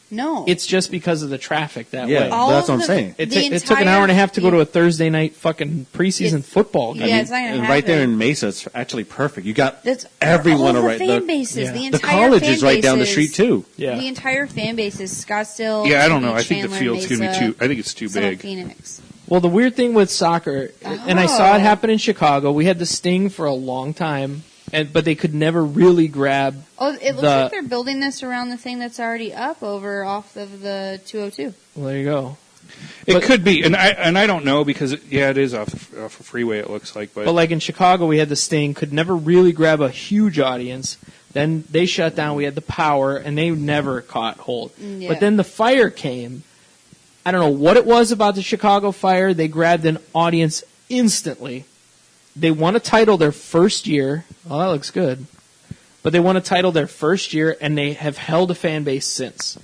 No. It's just because of the traffic that Yeah. way. all that's of what I'm saying. It, the it took an hour and a half to go to entire- a Thursday night fucking preseason It's- football game. Yeah, it's not going And to right there happen. in Mesa, it's actually perfect. You got That's everyone all the right fan there. bases. Yeah. The The entire college fan is right down the bases- street too. Yeah. The entire fan base is Scottsdale. Yeah, I don't know. I Beach, think the Chandler, field's going to be Mesa, too. I think it's too some of big. Phoenix. Well, the weird thing with soccer, and I saw Oh. it happen in Chicago. We had the Sting for a long time, but they could never really grab. Oh, it looks The- like they're building this around the thing that's already up over off of the 202. Well, there you go. It But- could be, and I don't know because it is off a freeway. It looks like, But like in Chicago, we had the Sting, could never really grab a huge audience. Then they shut down. We had the Power, and they never caught hold. Yeah. But then the Fire came. I don't know what it was about the Chicago Fire. They grabbed an audience instantly. They won a title their first year. Oh, that looks good. But they won a title their first year, and they have held a fan base since.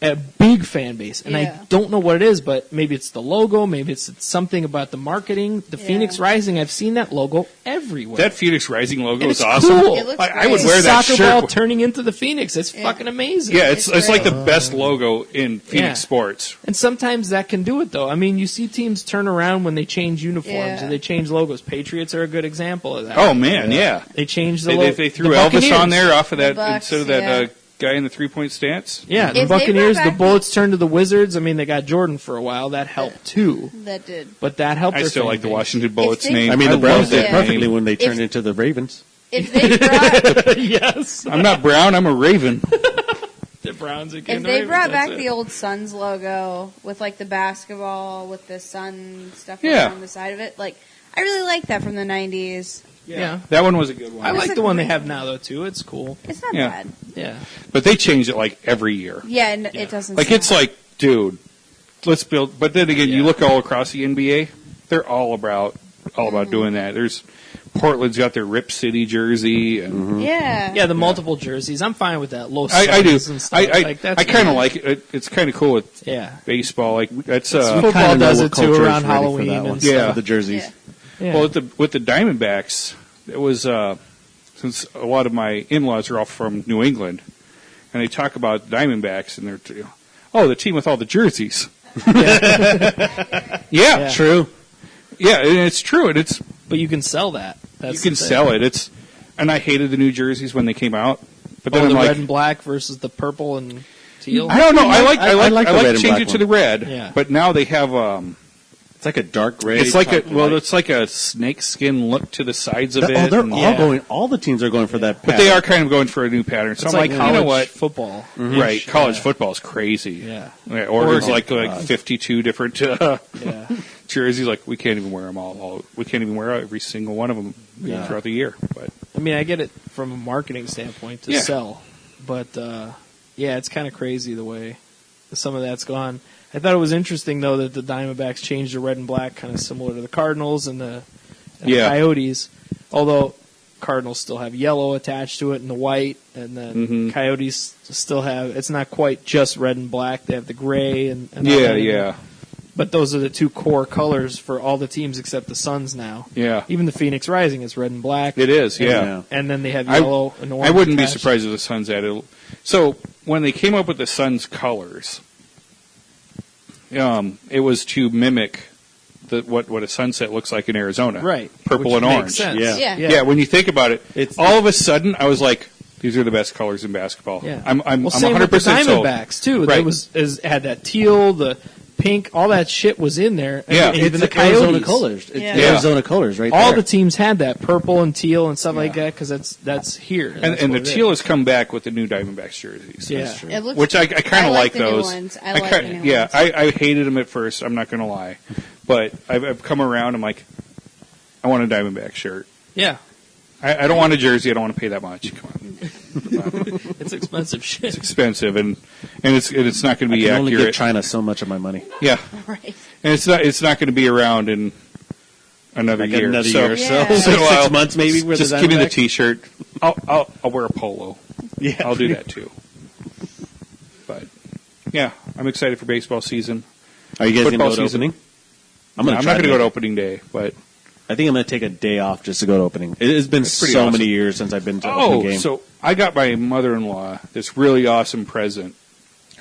A big fan base. And Yeah. I don't know what it is, but maybe it's the logo, maybe it's something about the marketing. The Yeah. Phoenix Rising, I've seen that logo everywhere. that Phoenix Rising logo And is it's awesome. cool. It looks I would great. wear It's a that soccer ball shirt. turning into the Phoenix. It's Yeah. fucking amazing. Yeah, it's It's like the great. best logo in Phoenix Yeah. sports. And sometimes that can do it, though. I mean, you see teams turn around when they change uniforms Yeah. or they change logos. Patriots are a good example of that. Oh man, yeah. They changed the They, logo. they threw Elvis on there off of The that Bucks, instead of that yeah. guy in the 3-point stance. Yeah, the If they Buccaneers, brought the back Bullets turned to the Wizards. I mean, they got Jordan for a while. That helped, too. That did. But that helped I their still fan like the base. Washington Bullets they- name. I mean, the love Browns that did Yeah. perfectly name. when they turned If- into the Ravens. If they brought, Yes. I'm not brown. I'm a Raven. The Browns again. if they brought back the old Suns logo with like the basketball with the sun stuff Yeah. on the side of it, like I really like that from the 90s. Yeah. That one was a good one. I That's like a the one they great have now, though, too. It's cool. It's not Yeah. bad. Yeah. But they change it like every year. Yeah, and it doesn't. Like sound it's like, dude, let's build. But then again, you Yeah. look all across the NBA, they're all about doing that. There's Portland's got their Rip City jersey, and yeah, Yeah, the multiple jerseys. I'm fine with that. Low I do. Suns and stuff. I like, that's kind of like it. It's kind of cool with Yeah. baseball. Like that's Football Kinda know does what it, too, culture is around ready for Halloween that and one. stuff. For the jerseys. Yeah. Yeah. well with the Diamondbacks. It was since a lot of my in-laws are all from New England, and they talk about Diamondbacks, and they're, the team with all the jerseys. Yeah, True. yeah, and it's true, and it's But you can sell that. That's you can the thing. sell it. And I hated the new jerseys when they came out, but then Oh, I'm the like, red and black versus the purple and teal. I don't know. I like I like the red and change black it to the red, Yeah. but now they have It's like a dark gray. it's like white. it's like a snake skin look to the sides of it. They're and- all going. All the teams are going for that. but they are kind of going for a new pattern. So It's I'm like, you know college what? football. Right, college Yeah. football is crazy. Yeah. Oregon's Oregon. like 52 different Yeah. jerseys. Like we can't even wear them all. We can't even wear every single one of them throughout the year. But I mean, I get it from a marketing standpoint to Yeah. sell, but it's kind of crazy the way some of that's gone. I thought it was interesting though that the Diamondbacks changed the red and black, kind of similar to the Cardinals and the Coyotes. Although Cardinals still have yellow attached to it and the white, and then Coyotes still have. It's not quite just red and black. They have the gray and all that. But those are the two core colors for all the teams except the Suns now. Yeah. Even the Phoenix Rising is red and black. It is, And- yeah. And then they have yellow and orange. I wouldn't be attached. surprised if the Suns added. So when they came up with the Suns colors, it was to mimic what a sunset looks like in Arizona, Right. Purple Which and makes orange. sense. Yeah. Yeah. When you think about it, It's- all of a sudden I was like, these are the best colors in basketball. Yeah. I'm well, same 100% with the sold. Diamondbacks too. Right. Had that teal, the pink, all that shit was in there. Yeah. And even It's the the Arizona Coyotes. colors. It's Yeah. the Arizona colors, right All there. the teams had that purple and teal and stuff like that because that's here. And That's the what it teal is. has come back with the new Diamondbacks jerseys. Yeah. It looks, Which I kind I of like the new those. ones. I like the new yeah, ones. I hated them at first. I'm not going to lie, but I've come around. I'm like, I want a Diamondback shirt. Yeah. I don't want a jersey. I don't want to pay that much. Come on, It's expensive shit. it's expensive, and it's not going to I be can only give accurate. China so much of my money. Yeah, Right. and it's not going to be around in another Like year. another so, year or so. Yeah. Like So 6 I'll- months maybe. With just the give me the Diamondbacks. T-shirt. I'll wear a polo. Yeah, I'll do that too. But yeah, I'm excited for baseball season. Are you guys going to Football go to season. opening? I'm not going to go to opening day, but I think I'm going to take a day off just to go to opening. It's been That's pretty so awesome. many years since I've been to opening game. so I got my mother-in-law this really awesome present.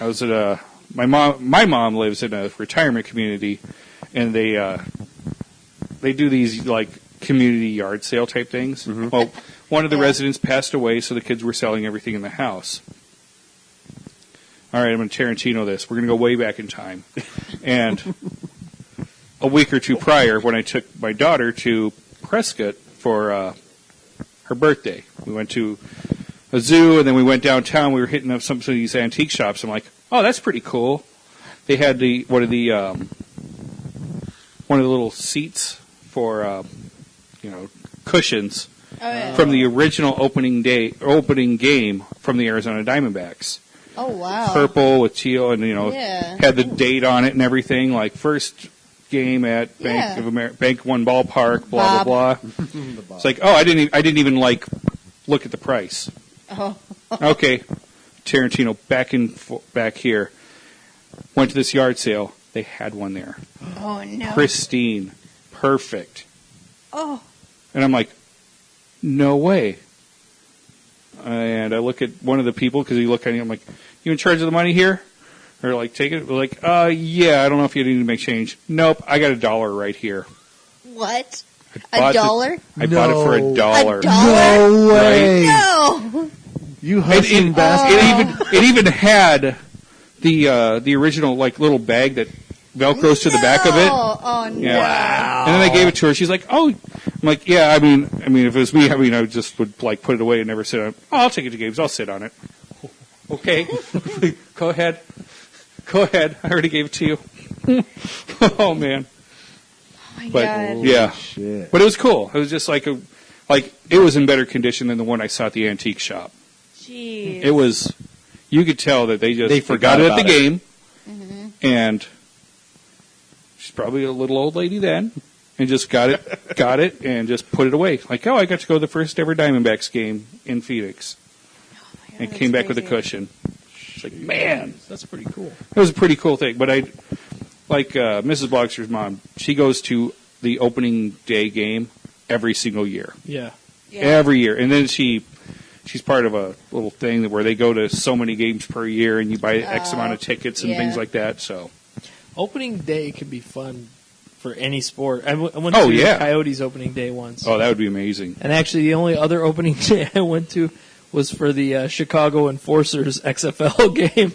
I was at my mom lives in a retirement community, and they do these like community yard sale type things. Well, one of the residents passed away, so the kids were selling everything in the house. All right, I'm going to Tarantino this. We're going to go way back in time, and a week or two prior, when I took my daughter to Prescott for her birthday, we went to a zoo, and then we went downtown. We were hitting up some of these antique shops. I'm like, oh, that's pretty cool. They had one of the little seats for cushions Oh, yeah. from the original opening game from the Arizona Diamondbacks. Oh, wow. Purple with teal, and Yeah. had the date on it and everything. Like first game at Yeah. Bank One Ballpark, blah Bob. blah blah. It's like, oh, I didn't even like look at the price. Oh. Okay, Tarantino back here. Went to this yard sale. They had one there, Oh, no. pristine, perfect. Oh. And I'm like, no way. And I look at one of the people because he looked at me. I'm like, you in charge of the money here? Or like, take it? We're like, yeah. I don't know if you need to make change. Nope. I got $1 right here. What? Bought $1? I bought it for $1. $1? No way! No. You hustling bastard! It even had the original like little bag that velcros to the back of it. Oh, no. Yeah. And then I gave it to her. She's like, "Oh," I'm like, "Yeah." I mean, if it was me, I just would like put it away and never sit on it. Oh, I'll take it to games. I'll sit on it. Okay, go ahead. I already gave it to you. Oh man. Oh, my But God. yeah, Shit. but it was cool. It was just like it was in better condition than the one I saw at the antique shop. Jeez. It was. You could tell that they They forgot forgot it at the about it. game, and she's probably a little old lady then, and just got it, and just put it away. Like, oh, I got to go to the first ever Diamondbacks game in Phoenix, and that's came back with a crazy. cushion. It's like, man, That's pretty cool. it was a pretty cool thing. But Mrs. Blogster's mom, she goes to the opening day game every single year. Yeah. Yeah. every year. And then she's part of a little thing where they go to so many games per year, and you buy X amount of tickets and things like that. So opening day can be fun for any sport. I went to Coyotes opening day once. Oh, that would be amazing. And actually, the only other opening day I went to was for the Chicago Enforcers XFL game,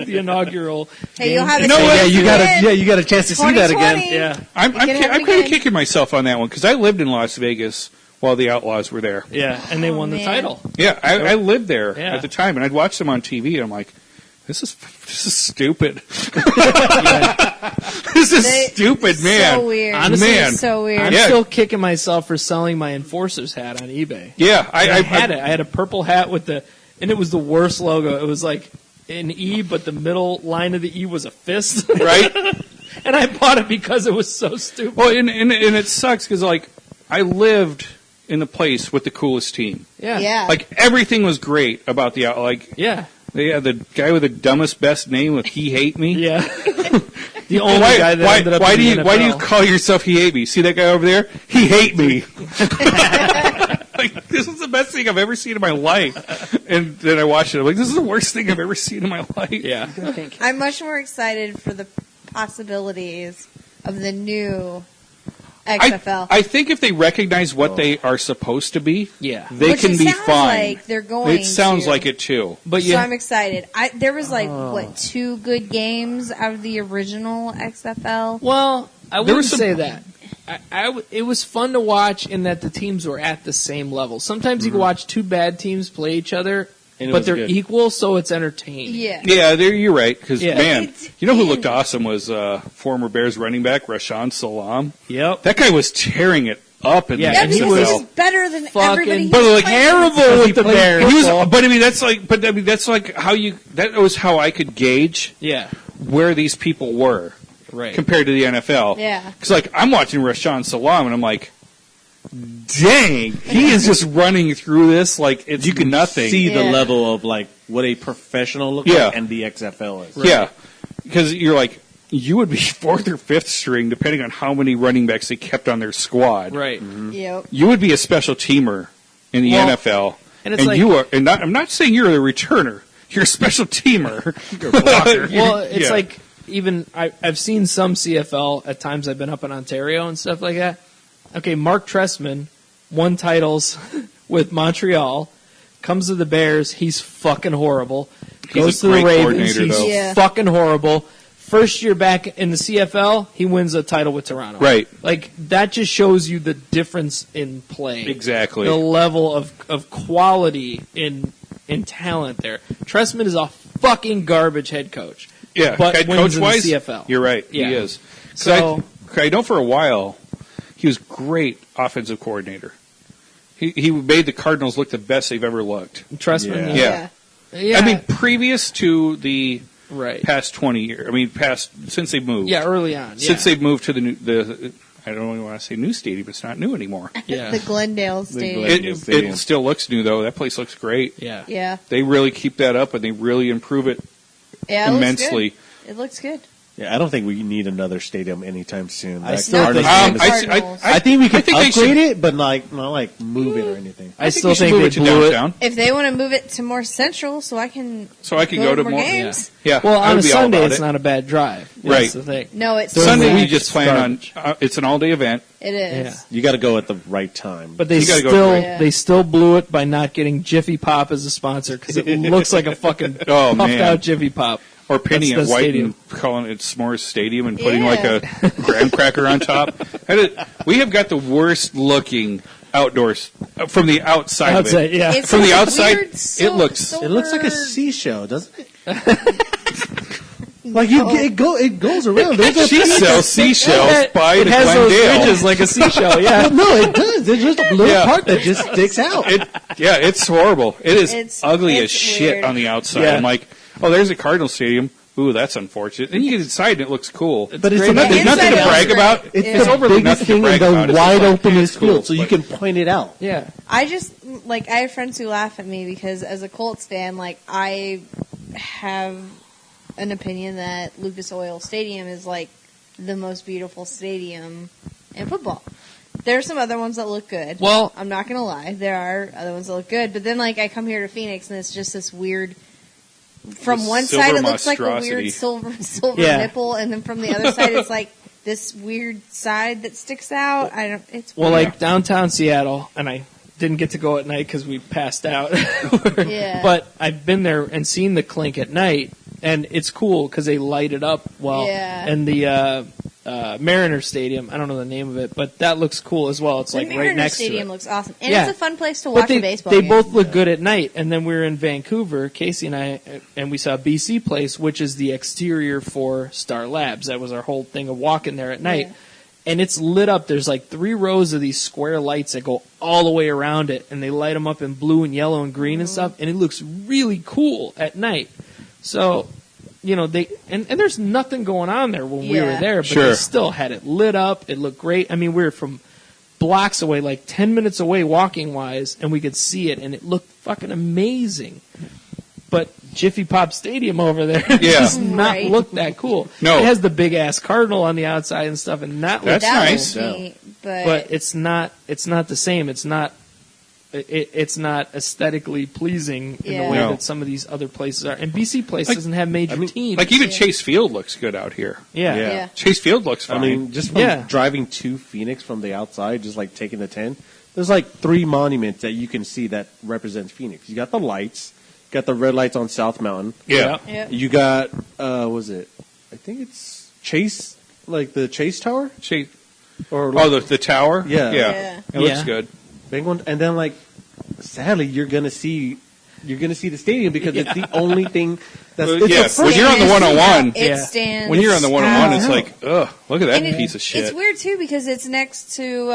the inaugural. Hey, game. you'll have you got a chance to see that again. Yeah, I'm kind of kicking myself on that one because I lived in Las Vegas while the Outlaws were there. yeah, and they won the title. Yeah, I lived there Yeah. at the time, and I'd watch them on TV, and I'm like, this is stupid. This is stupid, man. So weird. Honestly, man. So weird. I'm still kicking myself for selling my Enforcers hat on eBay. Yeah, I had it. I had a purple hat with and it was the worst logo. It was like an E, but the middle line of the E was a fist. right. And I bought it because it was so stupid. Well, and it sucks because like I lived in the place with the coolest team. Yeah. Like everything was great about the Yeah. They had the guy with the dumbest best name with "He Hate Me." Yeah. The only guy that ended up why in do the you NFL. why do you call yourself "He Hate Me"? See that guy over there? He hate me. Like this is the best thing I've ever seen in my life. And then I watched it. I'm like, this is the worst thing I've ever seen in my life. Yeah. I'm much more excited for the possibilities of the new XFL. I think if they recognize what they are supposed to be, Yeah. they Which can it be sounds fine. like they're going It sounds to. like it too. But So yeah, I'm excited. There was like 2 good games out of the original XFL. well, I There wouldn't was some- say that. It was fun to watch in that the teams were at the same level. Sometimes you can watch 2 bad teams play each other, And it but was they're good. equal, so it's entertaining. Yeah. Yeah, you're right. Because Yeah. man, you know who looked awesome was former Bears running back Rashaan Salam. Yep. That guy was tearing it up in Yeah, Yeah, the and because he he's XFL. better than fucking- everybody. But he's like playing. terrible with the Bears. He was, but I mean that's like how you. That was how I could gauge Yeah. where these people were Right. compared to the NFL. Yeah. Because like I'm watching Rashaan Salam and I'm like, dang, he is just running through this like it's You can nothing. see the Yeah. level of like what a professional looks Yeah. like and the XFL is. Yeah, because you're like you would be 4th or 5th string depending on how many running backs they kept on their squad. Right. Yep. You would be a special teamer in the Well, NFL, and it's like- you are. And I'm not saying you're the returner. You're a special teamer. You're a blocker. Well, it's Yeah. like even I've seen some CFL at times. I've been up in Ontario and stuff like that. Okay, Mark Trestman won titles with Montreal. Comes to the Bears, he's fucking horrible. He's Goes a to the great Ravens, coordinator, he's though. Yeah. fucking horrible. First year back in the CFL, he wins a title with Toronto. Right. Like that just shows you the difference in play. Exactly. The level of quality in talent there. Trestman is a fucking garbage head coach. Yeah, but head wins coach in wise, the CFL. you're right. Yeah. He is. 'Cause So- I know for a while he was great offensive coordinator. He made the Cardinals look the best they've ever looked. Trestman, Yeah. yeah. I mean, previous to the right. past 20 years. I mean, since they moved. Yeah, early on. Since yeah. they've moved to the I don't even want to say new stadium. It's not new anymore. Yeah. The Glendale Stadium. Glendale Stadium. It still looks new though. That place looks great. Yeah. Yeah. They really keep that up and they really improve it Yeah. immensely. It looks good. Yeah, I don't think we need another stadium anytime soon. I That still Cardinals think- game is- Cardinals. I think we can think they upgrade should- it, but like not like move it or anything. I still we should think move they it to blew downtown. If they want to move it to more central, so I can So I can go to more games. Yeah. Well, I on would a be all Sunday, about it's it. not a bad drive. Right. That's the thing. No, it's Sunday we Thursday, just plan garbage. on it's an all day event. It is. Yeah. You got to go at the right time. But they You gotta go still great. Yeah. they still blew it by not getting Jiffy Pop as a sponsor because it looks like a fucking Oh, puffed man. out Jiffy Pop. Or painting That's it the white stadium. and calling it S'mores Stadium and putting Yeah. like a graham cracker on top. We have got the worst looking outdoors from the outside of Outside, it. yeah. It's From the like outside, weird it looks- silver- It looks like a seashell, doesn't it? Like it goes around. There's a She sells seashells by it the has those Glendale. ridges like a seashell. Yeah. no, it does. There's just a little Yeah. part that just sticks out. Yeah, it's horrible. It is It's- ugly it's as shit weird. on the outside. Yeah. I'm like, oh, there's a Cardinal Stadium. Ooh, that's unfortunate. Then you get inside and it looks cool. but it's great. the, The There's nothing to inside brag is about. great. it's Yeah. the overly biggest nothing to thing in brag the about. It's wide like, open it's field, cool, so you but- can point it out. Yeah. I just like I have friends who laugh at me because as a Colts fan, like I have an opinion that Lucas Oil Stadium is like the most beautiful stadium in football. There are some other ones that look good. Well, I'm not gonna lie, there are other ones that look good. But then, like, I come here to Phoenix, and it's just this weird. From This one silver side, it looks like a monstrosity. weird silver Yeah. nipple, and then from the other side, it's like this weird side that sticks out. I don't. It's well, weird. like downtown Seattle, and I didn't get to go at night because we passed out. Yeah. But I've been there and seen the Clink at night, and it's cool because they light it up well. Yeah. And the Mariner Stadium, I don't know the name of it, but that looks cool as well. It's the like Mariner right next Stadium to it. looks awesome, and Yeah. it's a fun place to But watch a baseball they game. both look good at night. And then we were in Vancouver, Casey and I, and we saw BC Place, which is the exterior for Star Labs. That was our whole thing of walking there at night. Yeah. And it's lit up. There's like 3 rows of these square lights that go all the way around it, and they light them up in blue and yellow and green and stuff, and it looks really cool at night. So, you know, and there's nothing going on there when we were Yeah. there, but Sure. they still had it lit up. It looked great. I mean, we were from blocks away, like 10 minutes away walking wise, and we could see it, and it looked fucking amazing. But Jiffy Pop Stadium over there Yeah. does not Right. look that cool. No. It has the big ass cardinal on the outside and stuff, and that looks That's that nice. looks neat, but it's not the same. It's not aesthetically pleasing in Yeah. the way No. that some of these other places are. And BC Place Like- doesn't have major teams. Like even Yeah. Chase Field looks good out here. yeah. Yeah. Chase Field looks I fine. mean, just from Yeah. driving to Phoenix from the outside, just like taking the 10, there's like 3 monuments that you can see that represents Phoenix. You got the lights, you got the red lights on South Mountain. yeah. Yep. You got, was it? I think it's Chase, like the Chase Tower? Chase. Or Oh, the tower. Yeah. Yeah. It looks Yeah. good. big one. And then, like, sadly, you're gonna see the stadium because it's the only thing that's. Well, It's yeah, a when you're on the 101, It Yeah. stands. when you're on the 101, it's out. like, ugh, look at that And piece of shit. It's weird too because it's next to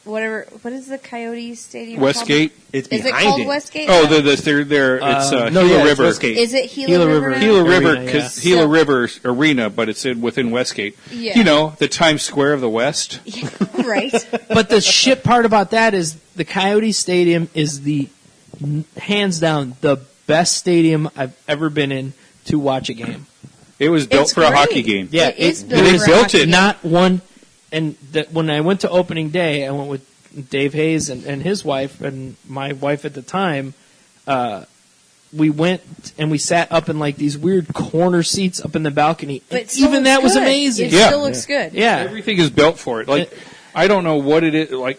what is the Coyote Stadium? Westgate. It's Called? Is behind it called it. Westgate? Oh, they're it's no, Gila yeah, it's River. Westgate. Is it Gila River? now? Gila River, Arena, because yeah. Gila So- River Arena, but it's within Westgate. Yeah. You know, the Times Square of the West. Right. But the shit part about that is the Coyote Stadium is the hands down the best stadium I've ever been in to watch a game. It was built It's for a great. hockey game. Yeah, It is it- built they for built hockey. it. Not one. And when I went to opening day, I went with Dave Hayes and his wife and my wife at the time. We went and we sat up in like these weird corner seats up in the balcony. But And it still even looks that was good. amazing. It Yeah. still looks good. Yeah. Everything is built for it. Like, I don't know what it is. Like,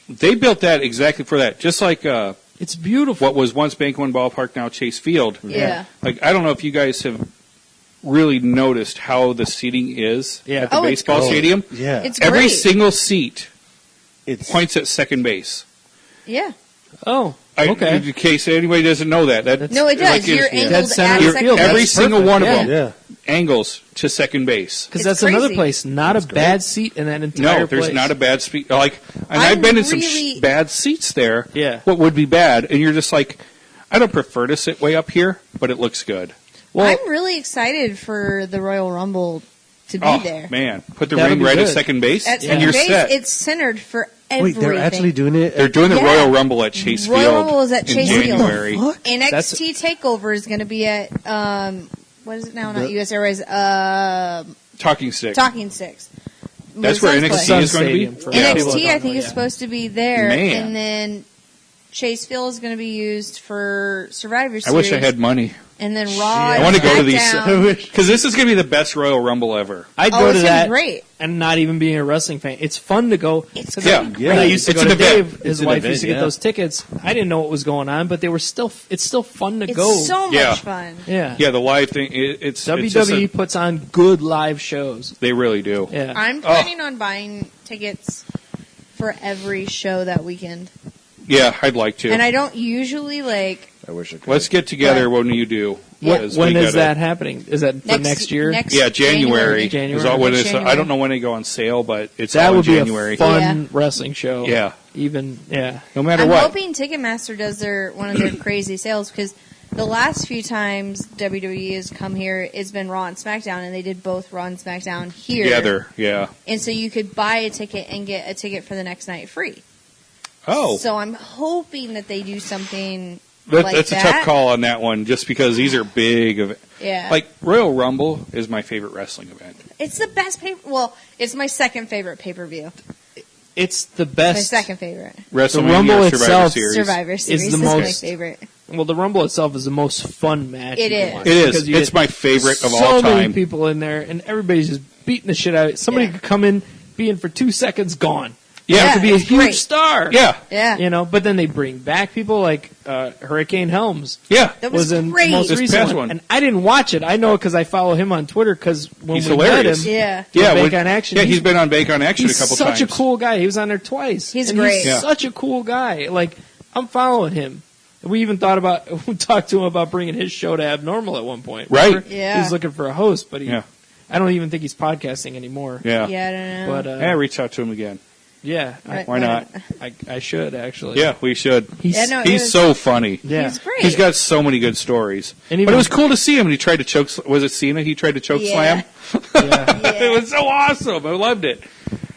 they built that exactly for that. Just like It's beautiful. what was once Bank One Ballpark, now Chase Field. Yeah. Like, I don't know if you guys have really noticed how the seating is Yeah. at the Oh, it's baseball great. stadium. Yeah, It's Every great. single seat it's points at second base. Yeah. Oh, okay. In case anybody doesn't know that. No, it does. like, You're it's- angled Dead center at of your second field. base. every That's single perfect. one of Yeah. them yeah. angles to second base. Because It's that's another crazy. place. Not a bad seat in that entire No, there's place. not a bad seat. Like, and I'm I've been in some really- bad seats there. Yeah. What would be bad? And you're just like, I don't prefer to sit way up here, but it looks good. Well, I'm really excited for the Royal Rumble to be Oh there. man, put the That'll ring be right at good. second base, At and second you're base, set. it's centered for everything. Wait, they're actually doing it. They're doing the Yeah. Royal Rumble at Chase Royal Field Rumble is at in Chase Field. January. NXT Takeover is going to be at what is it now? Not The- US Airways. Talking stick. Talking Sticks. That's where Suns NXT play. is going to be. Stadium for Yeah. people that NXT, don't I think, know, is yeah. supposed to be there, Man. and then Chase Field is going to be used for Survivor I Series. wish I had money. And then Raw. I and want to go to these SmackDown. because this is going to be the best Royal Rumble ever. I'd Oh, go it's to gonna that be great. and not even being a wrestling fan. It's fun to go. It's Yeah. great. Yeah. When I used to It's go to an event. Dave, his It's an wife event, used to get yeah. those tickets. I didn't know what was going on, but it's still fun to It's go. so much Yeah. fun. yeah. Yeah, the live thing. It's WWE just a- puts on good live shows. they really do. Yeah. I'm planning on buying tickets for every show that weekend. Yeah, I'd like to. And I don't usually like I wish I could. Let's get together But- when you do. Yeah. because When we is gotta- that happening? Is that for next year? Yeah, January. January. Is all when Next it's, January. I don't know when they go on sale, but it's That all in would be January. a fun Yeah. wrestling show. Yeah. No matter I'm what. hoping Ticketmaster does one of their crazy sales because the last few times WWE has come here, it's been Raw and SmackDown, and they did both Raw and SmackDown here. Together, yeah. And so you could buy a ticket and get a ticket for the next night free. Oh, So I'm hoping that they do something like that's that. a tough call on that one, just because these are big. Yeah. Like Royal Rumble is my favorite wrestling event. It's the best pay. Well, it's my second favorite pay-per-view. It's the My best. second favorite. The Rumble WrestleMania Survivor itself Series. Survivor Series the is most- my favorite. Well, the Rumble itself is the most fun match. It you can is. watch It is. because you It's get my favorite of so all many time. people in there, and everybody's just beating the shit out of it. Somebody Yeah. could come in, be in for 2 seconds, gone. Yeah. It could be a it's huge great. star. Yeah. Yeah. You know, but then they bring back people like Hurricane Helms. Yeah. That was in great. the most This recent past one. one. And I didn't watch it. I know because I follow him on Twitter because when He's we hilarious. met him, Yeah. Yeah, Bake when- on Action, Yeah, he's been on Bake on Action a he's couple such times. a cool guy. He was on there twice. He's And great. He's Yeah. such a cool guy. Like, I'm following him. We even thought about, we talked to him about bringing his show to Abnormal at one point. Right. Remember? Yeah. He was looking for a host, but Yeah. I don't even think he's podcasting anymore. Yeah. Yeah, I don't know. But, Yeah, reach out to him again. yeah, Right. Why not? I should actually. Yeah, we should. He's, Yeah, no, it He's was- so funny. yeah. He's great. He's got so many good stories. And But even- it was cool to see him. And he tried to choke. Was it Cena? He tried to choke Yeah. slam. Yeah. It was so awesome. I loved it.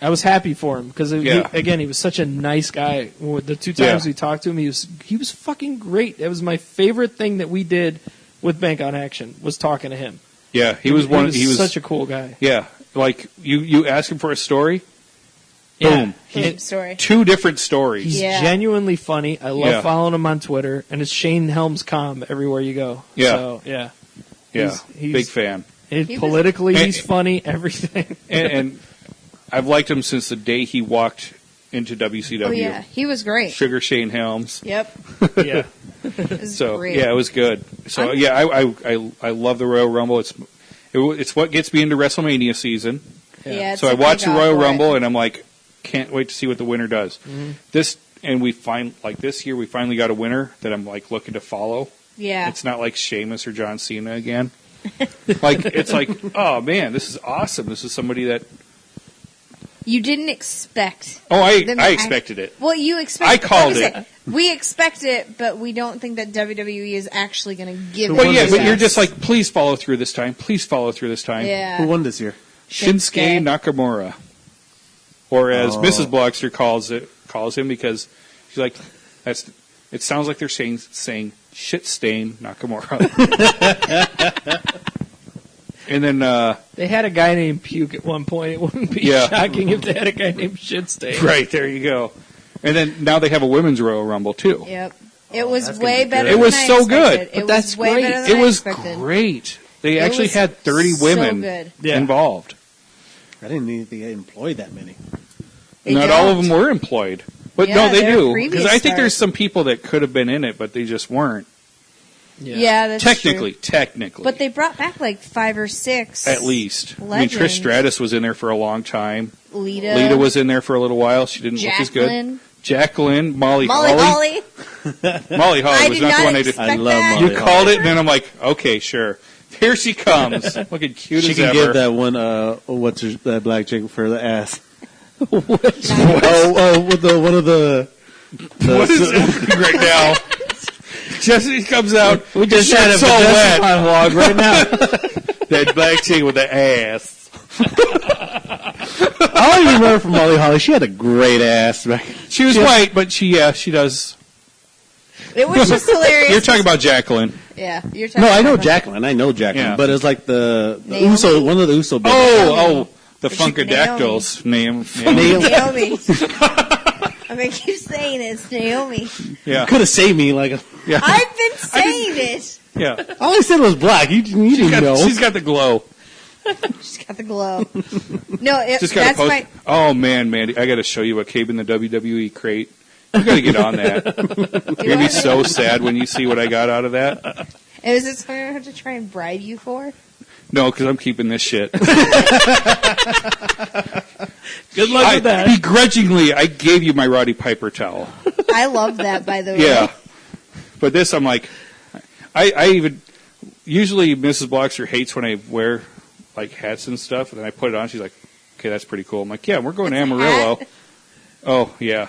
I was happy for him because Yeah. he was such a nice guy. The 2 times Yeah. we talked to him, he was fucking great. It was my favorite thing that we did with Bank on Action was talking to him. Yeah, he was one. He was such a cool guy. Yeah, like you ask him for a story. Yeah. Boom. Good story. 2 different stories. He's Yeah. genuinely funny. I love Yeah. following him on Twitter, and it's Shane Helms Com everywhere you go. Yeah. So, yeah. Yeah, he's- big fan. And He was- politically, And- he's funny. Everything. And I've liked him since the day he walked into WCW. Oh yeah, he was great. Sugar Shane Helms. Yep. yeah. It was So great. yeah, it was good. So I love the Royal Rumble. It's what gets me into WrestleMania season. Yeah. it's So I a watch the kickoff Royal for it. Rumble and I'm like, can't wait to see what the winner does. Mm-hmm. This year we finally got a winner that I'm like looking to follow. Yeah. It's not like Sheamus or John Cena again. It's like, oh man, this is awesome. This is somebody that You didn't expect. I them- expected it. Well, you expect. I called like it. said, we expect it, but we don't think that WWE is actually going to give it. But yeah, to but us. you're just like, please follow through this time. Please follow through this time. Yeah. Who won this year? Shinsuke Nakamura, or as Oh. Mrs. Blogster calls him because she's like, it sounds like they're saying shit stain Nakamura. And then They had a guy named Puke at one point. It wouldn't be Yeah. shocking if they had a guy named Shitstain. right there you go. And then now they have a women's Royal Rumble too. Yep. It was that's gonna way be better. good. It was than I so good. expected. But It that's was way great. better than It I was expected. great. They It actually was had 30 so women good. Yeah. involved. I didn't think they employed that many. They Not all of don't. them were employed. But Yeah, no, they they're do. previous Because I think there's stars. some people that could have been in it, but they just weren't. Yeah, that's Technically. true. But they brought back like 5 or 6. At least. I mean, Legends. Trish Stratus was in there for a long time. Lita. Lita was in there for a little while. She didn't look as good. Jacqueline. Jacqueline, Molly Molly Holly. Molly I Holly was did not not the one I did. expect I love that. Molly You called it, and then I'm like, okay, sure. Here she comes, looking cute She as can ever. give that one. That black chick for the ass? Which- With one of the. What is happening right now? Jessie comes out. We just shirt's had a so Vanessa wet. monologue right now. That black chick with the ass. All I remember from Molly Holly, she had a great ass. Back. She was white, but she does. It was just hilarious. You're talking about Jacqueline. Yeah, you're talking No, I know about Jacqueline. I know Jacqueline, Yeah. but it's like the Naomi? Uso, one of the Uso. brothers. Oh, the But she- Funkadactyls name. Naomi. I mean, keep saying it's Naomi. Yeah, Could have saved me. Like, yeah, I've been saying it. yeah. all I said was black. You didn't know. She's got the glow. She's got the glow. No, Just got to that's post. my. Oh man, Mandy, I got to show you what came in the WWE crate. You got to get on that. You're gonna be so sad when you see what I got out of that. Is it something I have to try and bribe you for? No, because I'm keeping this shit. Good luck with that. Begrudgingly, I gave you my Roddy Piper towel. I love that, by the way. Yeah, but this, I'm like, I even usually Mrs. Blogster hates when I wear like hats and stuff, and then I put it on. She's like, "Okay, that's pretty cool." I'm like, "Yeah, we're going to Amarillo." hat? Oh yeah,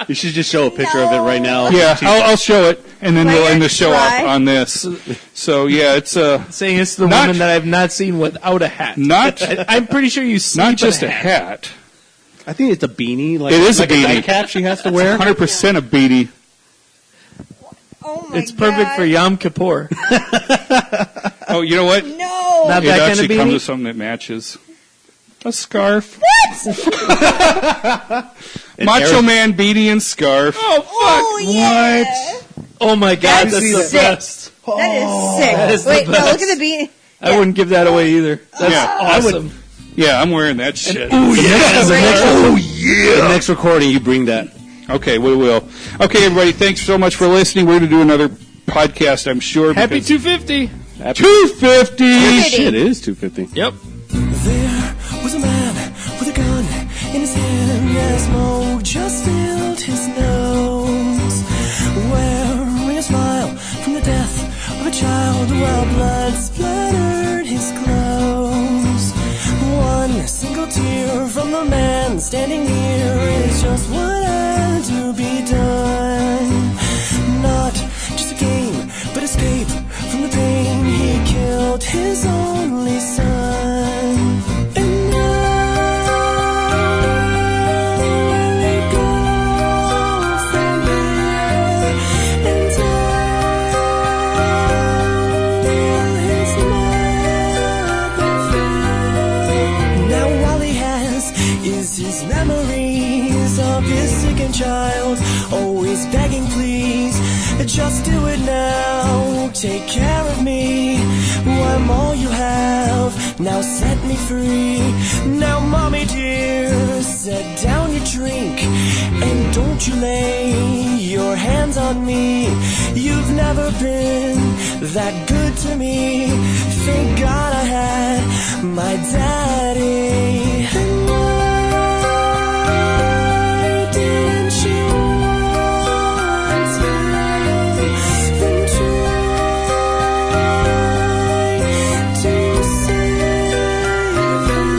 You should just show a picture of it right now. yeah. I'll show it, and then Why we'll end not the show off try? on this. So yeah, it's Saying it's the Not- woman that I've not seen without a hat. not I'm pretty sure you sleep not just in a hat. I think it's a beanie. Like, It is a like beanie. nightcap she has to wear. 100% a beanie. Oh my It's perfect God. for Yom Kippur. Oh, you know what? No. Not It that kind actually of comes beanie? with something that matches. A scarf. What? Macho Man beanie and scarf. Oh, fuck. Oh, yeah. What? Oh, my God. That's the sick. best. That is sick. That is the Wait, no, best. look at the beanie. I wouldn't give that away either. That's awesome. Yeah, I'm wearing that shit. Oh, yeah. The next recording, you bring that. Okay, we will. Okay, everybody, thanks so much for listening. We're going to do another podcast, I'm sure. Happy because- 250. 250! Shit, it is 250. Yep. There was a man with a gun in his hand as smoke just filled his nose, wearing a smile from the death of a child while blood splattered his clothes. One single tear from the man standing near is just what had to be done. Not just a game, but escape from the pain. He killed his only son. And now it goes from here and down his mother fell. Now all he has is his memories of his sickened child, always begging, please, just do it now. Take care of me. I'm all you have. Now set me free. Now, mommy dear, set down your drink and don't you lay your hands on me. You've never been that good to me. Thank God I had my daddy. And why didn't you want him to save him?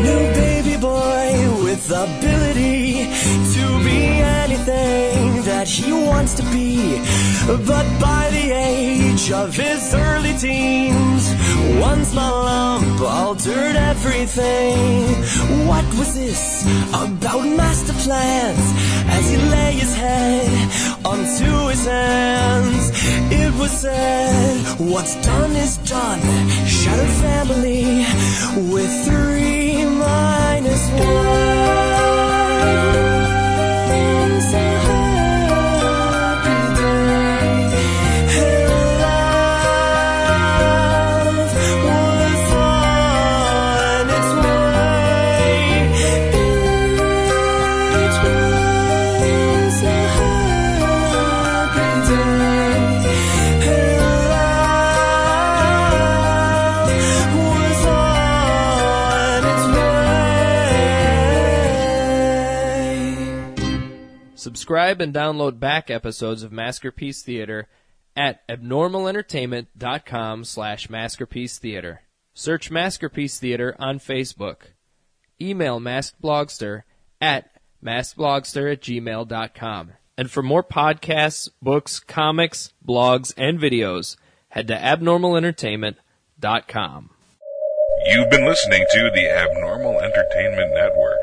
New baby boy with the ability to be anything that he wants to be, but by the age of his early teens, one small lump altered everything. What was this about master plans? As he lay his head onto his hands, it was said, what's done is done. Shattered family with 3 minus 1. It's a happy day. And love was on its way. It was a happy day. And love was on its way. Subscribe and download back episodes of Maskerpiece Theater at abnormalentertainment.com/Maskerpiece Theater. Search Maskerpiece Theater on Facebook. Email maskedblogster at maskedblogster@gmail.com. And for more podcasts, books, comics, blogs, and videos, head to abnormalentertainment.com. You've been listening to the Abnormal Entertainment Network.